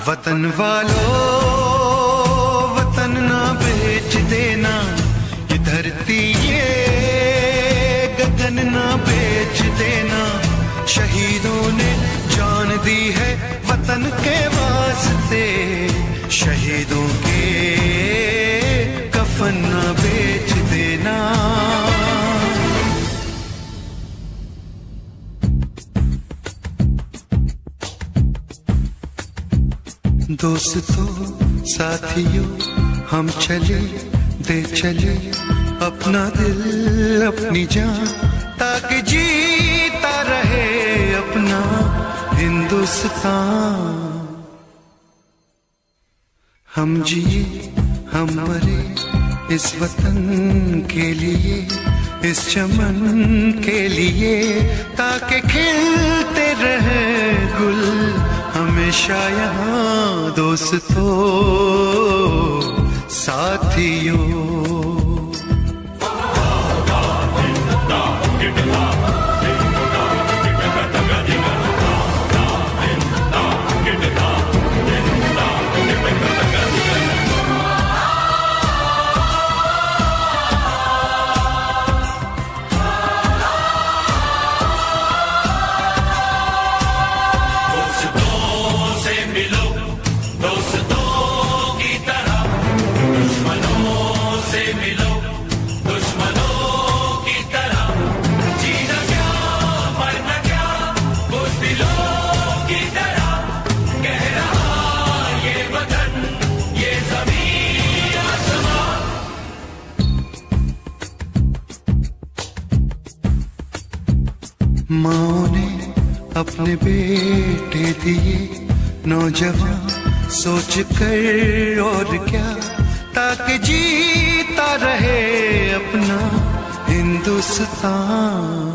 वतन वालों वतन ना बेच देना, ये धरती ये गगन ना बेच देना। शहीदों ने जान दी है वतन के वास्ते, शहीदों के कफन ना बेच देना। दोस्तों साथियों हम चले दे चले अपना दिल अपनी जान, ताकि जीता रहे अपना हिंदुस्तान। हम जिए हम मरे इस वतन के लिए, इस चमन के लिए, ताकि खिलते रहे गुल हमेशा यहाँ। दोस्तों साथियों माँ ने अपने बेटे दिए नौजवान सोच कर और क्या, ताकि जीता रहे अपना हिंदुस्तान।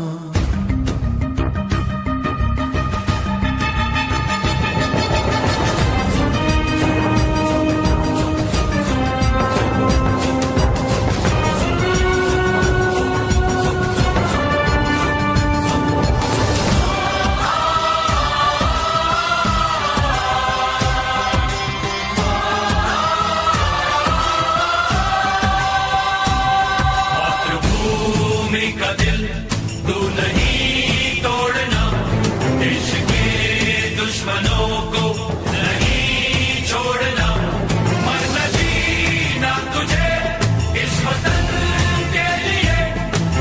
तू नहीं तोड़ना देश के दुश्मनों को नहीं छोड़ना, मरना जीना तुझे इस वतन के लिए,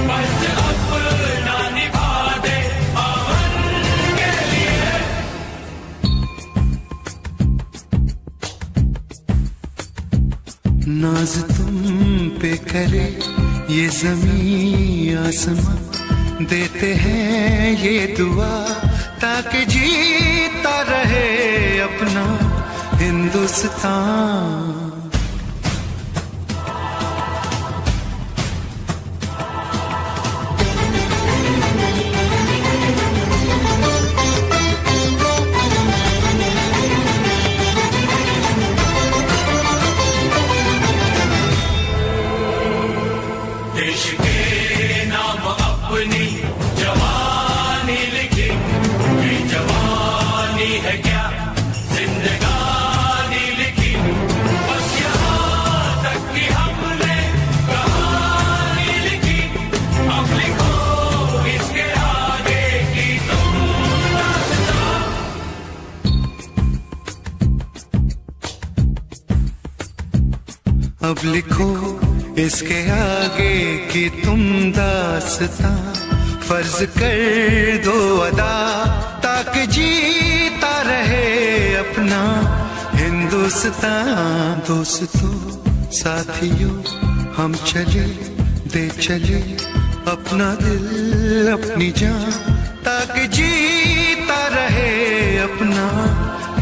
बस अपना निभा दे अमन के लिए। नाज तुम पे करे ये ज़मीं आसमां, देते हैं ये दुआ ताकि जीता रहे अपना हिंदुस्तान। देश के नाम अपनी जवानी लिखी, ये जवानी है क्या जिंदगानी लिखी, बस यहाँ तक कि हमने कहानी लिखी, अब लिखो इसके आगे की तुम दास्तां। अब लिखो इसके आगे की तुम दास्तां, फर्ज कर दो अदा ताकि जीता रहे अपना हिंदुस्तान। दोस्तों साथियों हम चले दे चले अपना दिल अपनी जान, ताकि जीता रहे अपना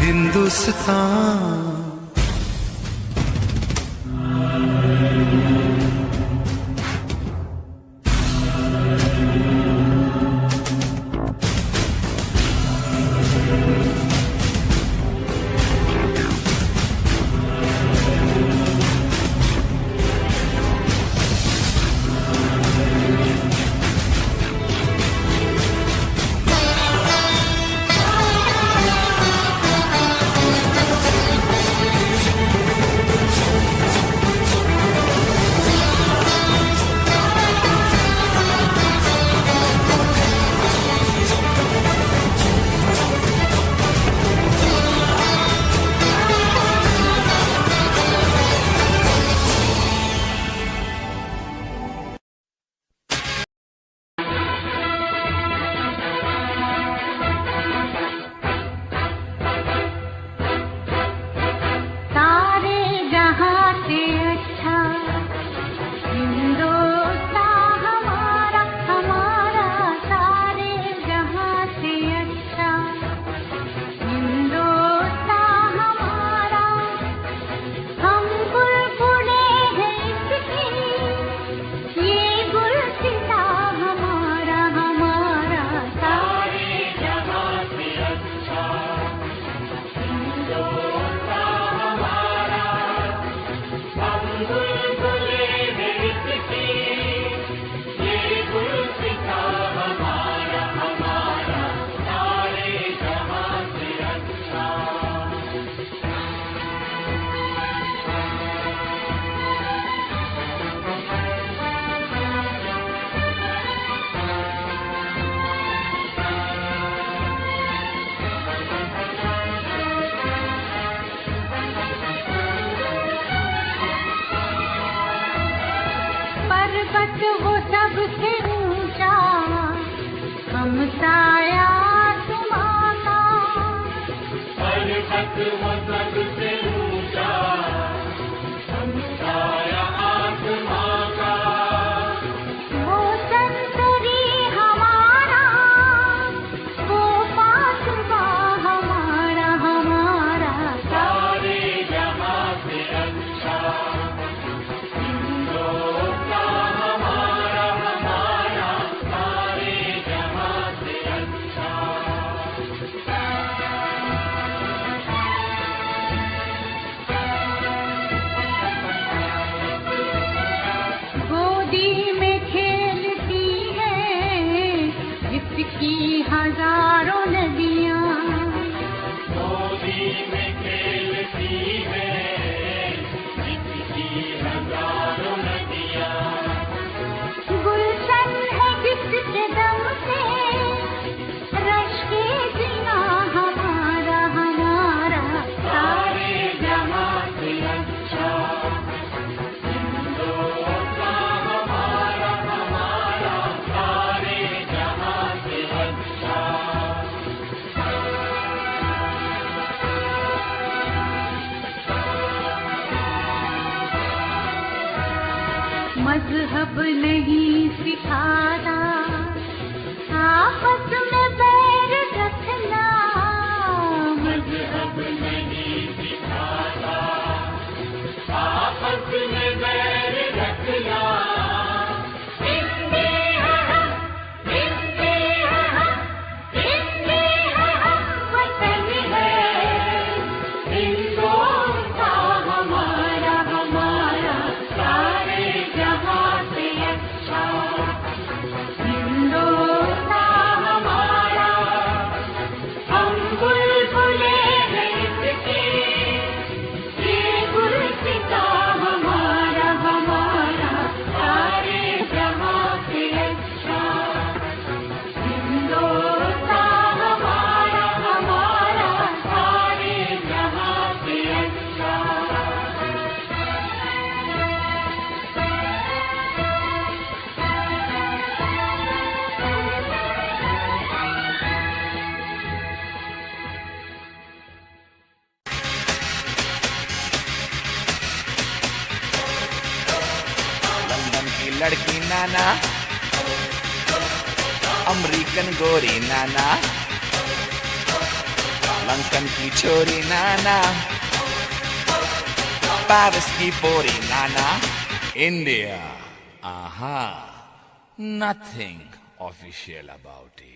हिंदुस्तान। पर्वत वो सबसे ऊंचा हम साया तुम्हारा, पर्वत वो सबसे ऊंचा हम साया तुम्हारा, वो संतरी हमारा वो पासवा हमारा, हमारा सारे जहां से अच्छा की हजारों नदियाँ, गोदी में खेलती है जिसकी हजारों नदियाँ, गुलशन है जिसके दम मजहब नहीं सिखाता, आपस में बैर रखना मजहब नहीं सिखाता, आपस में बैर रखना। लड़की नाना, अमेरिकन गोरी नाना, लंकन की छोरी नाना, पेरिस की पोरी नाना, India, aha, nothing official about it.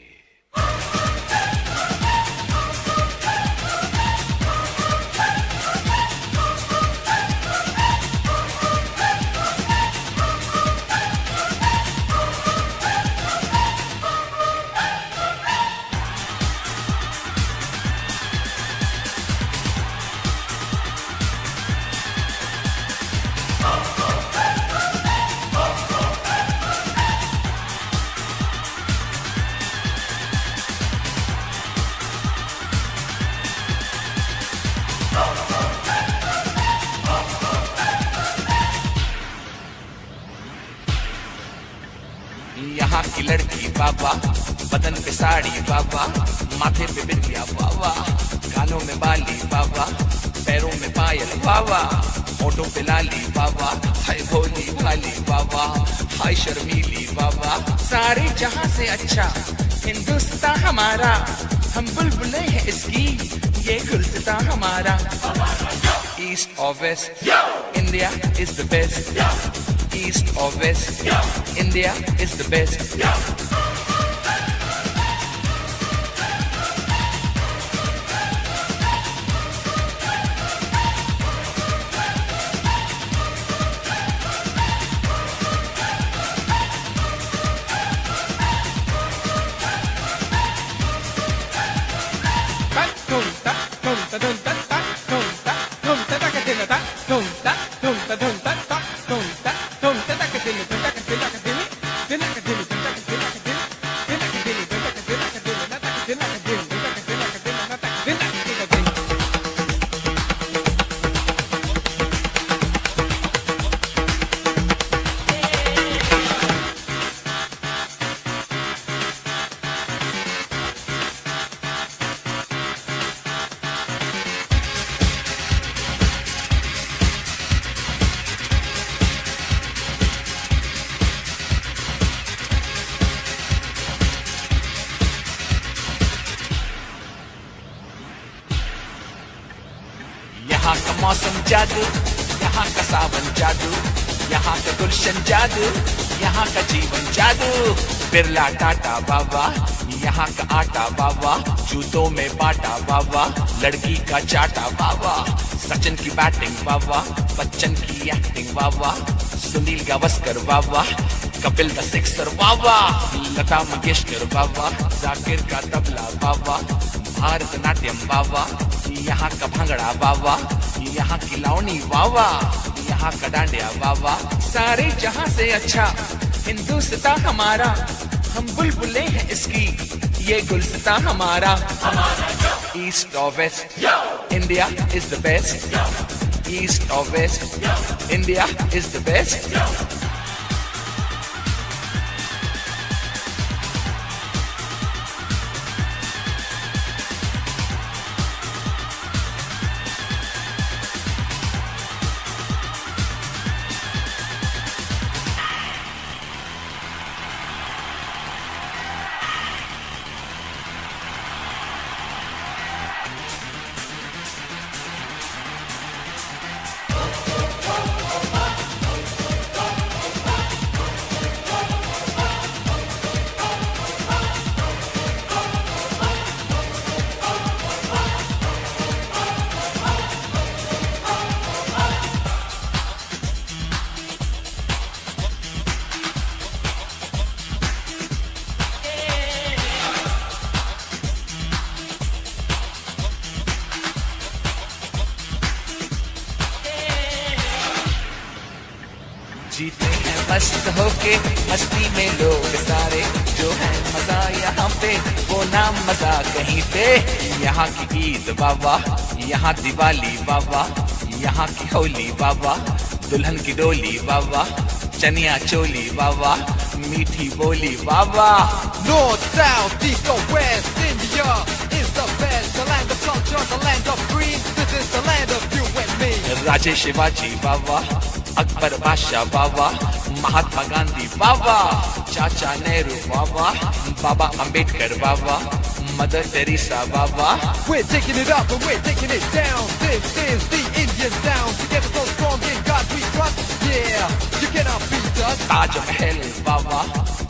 यहाँ की लड़की बाबा, बदन पे साड़ी बाबा, माथे पे बिंदिया बाबा, कानों में बाली बाबा, पैरों में पायल बाबा, होठों पे लाली बाबा, हाय भोली भाली बाबा, हाय शर्मीली बाबा। सारे जहां से अच्छा हिंदुस्तान हमारा, हम बुलबुलें हैं इसकी, ये गुलसिता हमारा। ईस्ट और west, India is the best. East or west, India is the best. यहाँ का मौसम जादू, यहाँ का सावन जादू, यहाँ का गुलशन जादू, यहाँ का जीवन जादू। बिरला टाटा बाबा, यहाँ का आटा बाबा, जूतों में बाटा बाबा, लड़की का चाटा बाबा। सचिन की बैटिंग बाबा, बच्चन की एक्टिंग बाबा, सुनील गावस्कर बाबा, कपिल द सिक्सर बाबा, लता मंगेशकर बाबा, जाकिर का तबला बाबा, भारतनाट्यम बाबा, यहाँ का भंगड़ा बाबा, यहाँ की लावनी बाबा, यहाँ का डांडिया बाबा। सारे जहां से अच्छा हिंदुस्तान हमारा, हम बुलबुलें हैं इसकी, ये गुलसिता हमारा। ईस्ट और west, India is the best. East और west, India is the best. जीते हैं मस्त होके मस्ती में लोग सारे, जो है मजा यहाँ पे वो ना मजा कहीं पे। यहाँ की ईद बाबा, यहाँ दिवाली बाबा, यहाँ की होली बाबा, दुल्हन की डोली बाबा, चनिया चोली बाबा, मीठी बोली बाबा। North, south, east or west, India is the best. The land of culture, the land of dreams. This is the land of you and me. राजे शिवाजी बाबा, अकबर बादशाह बाबा, महात्मा गांधी बाबा, चाचा नेहरू बाबा, बाबा अंबेडकर बाबा, मदर टेरेसा बाबा। We're taking it up and we're taking it down. This is the Indian sound. Together so strong in God we trust. Yeah, you cannot beat us. Taj Mahal बाबा,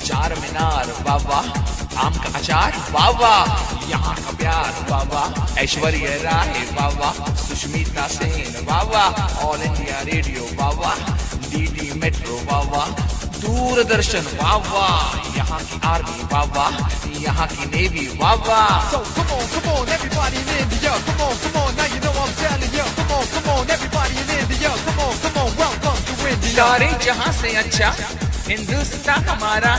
चार मीनार बाबा, आम का अचार बाबा, यहाँ का प्यार बाबा, ऐश्वर्या राय बाबा, सुष्मिता सेन बाबा, ऑल इंडिया रेडियो बाबा, डीडी मेट्रो बाबा, दूरदर्शन बाबा, यहाँ की आर्मी बाबा, यहाँ की navy Baba. So come on, everybody in India. Come on, now you know I'm telling you. Come on, everybody in India. Come on, welcome to India. सारे जहाँ से अच्छा हिंदुस्तान हमारा,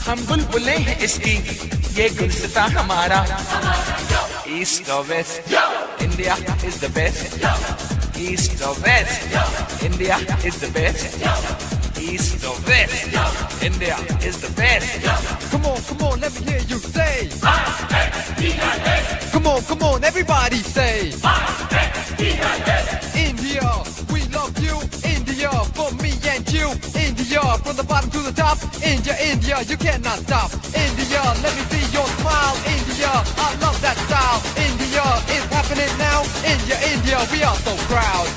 हम बुलबुले हैं इसकी, ये गुलस्तान हमारा। ईस्ट और west, India is the best. East और west, India is the best. East or west, India is the best. Come on, let me hear you say. Come on, everybody say. India, we love you. India, for me and you. India, from the bottom to the top. India, you cannot stop. India, let me see your smile. India, I love that style. India, it's happening now. India, we are so proud.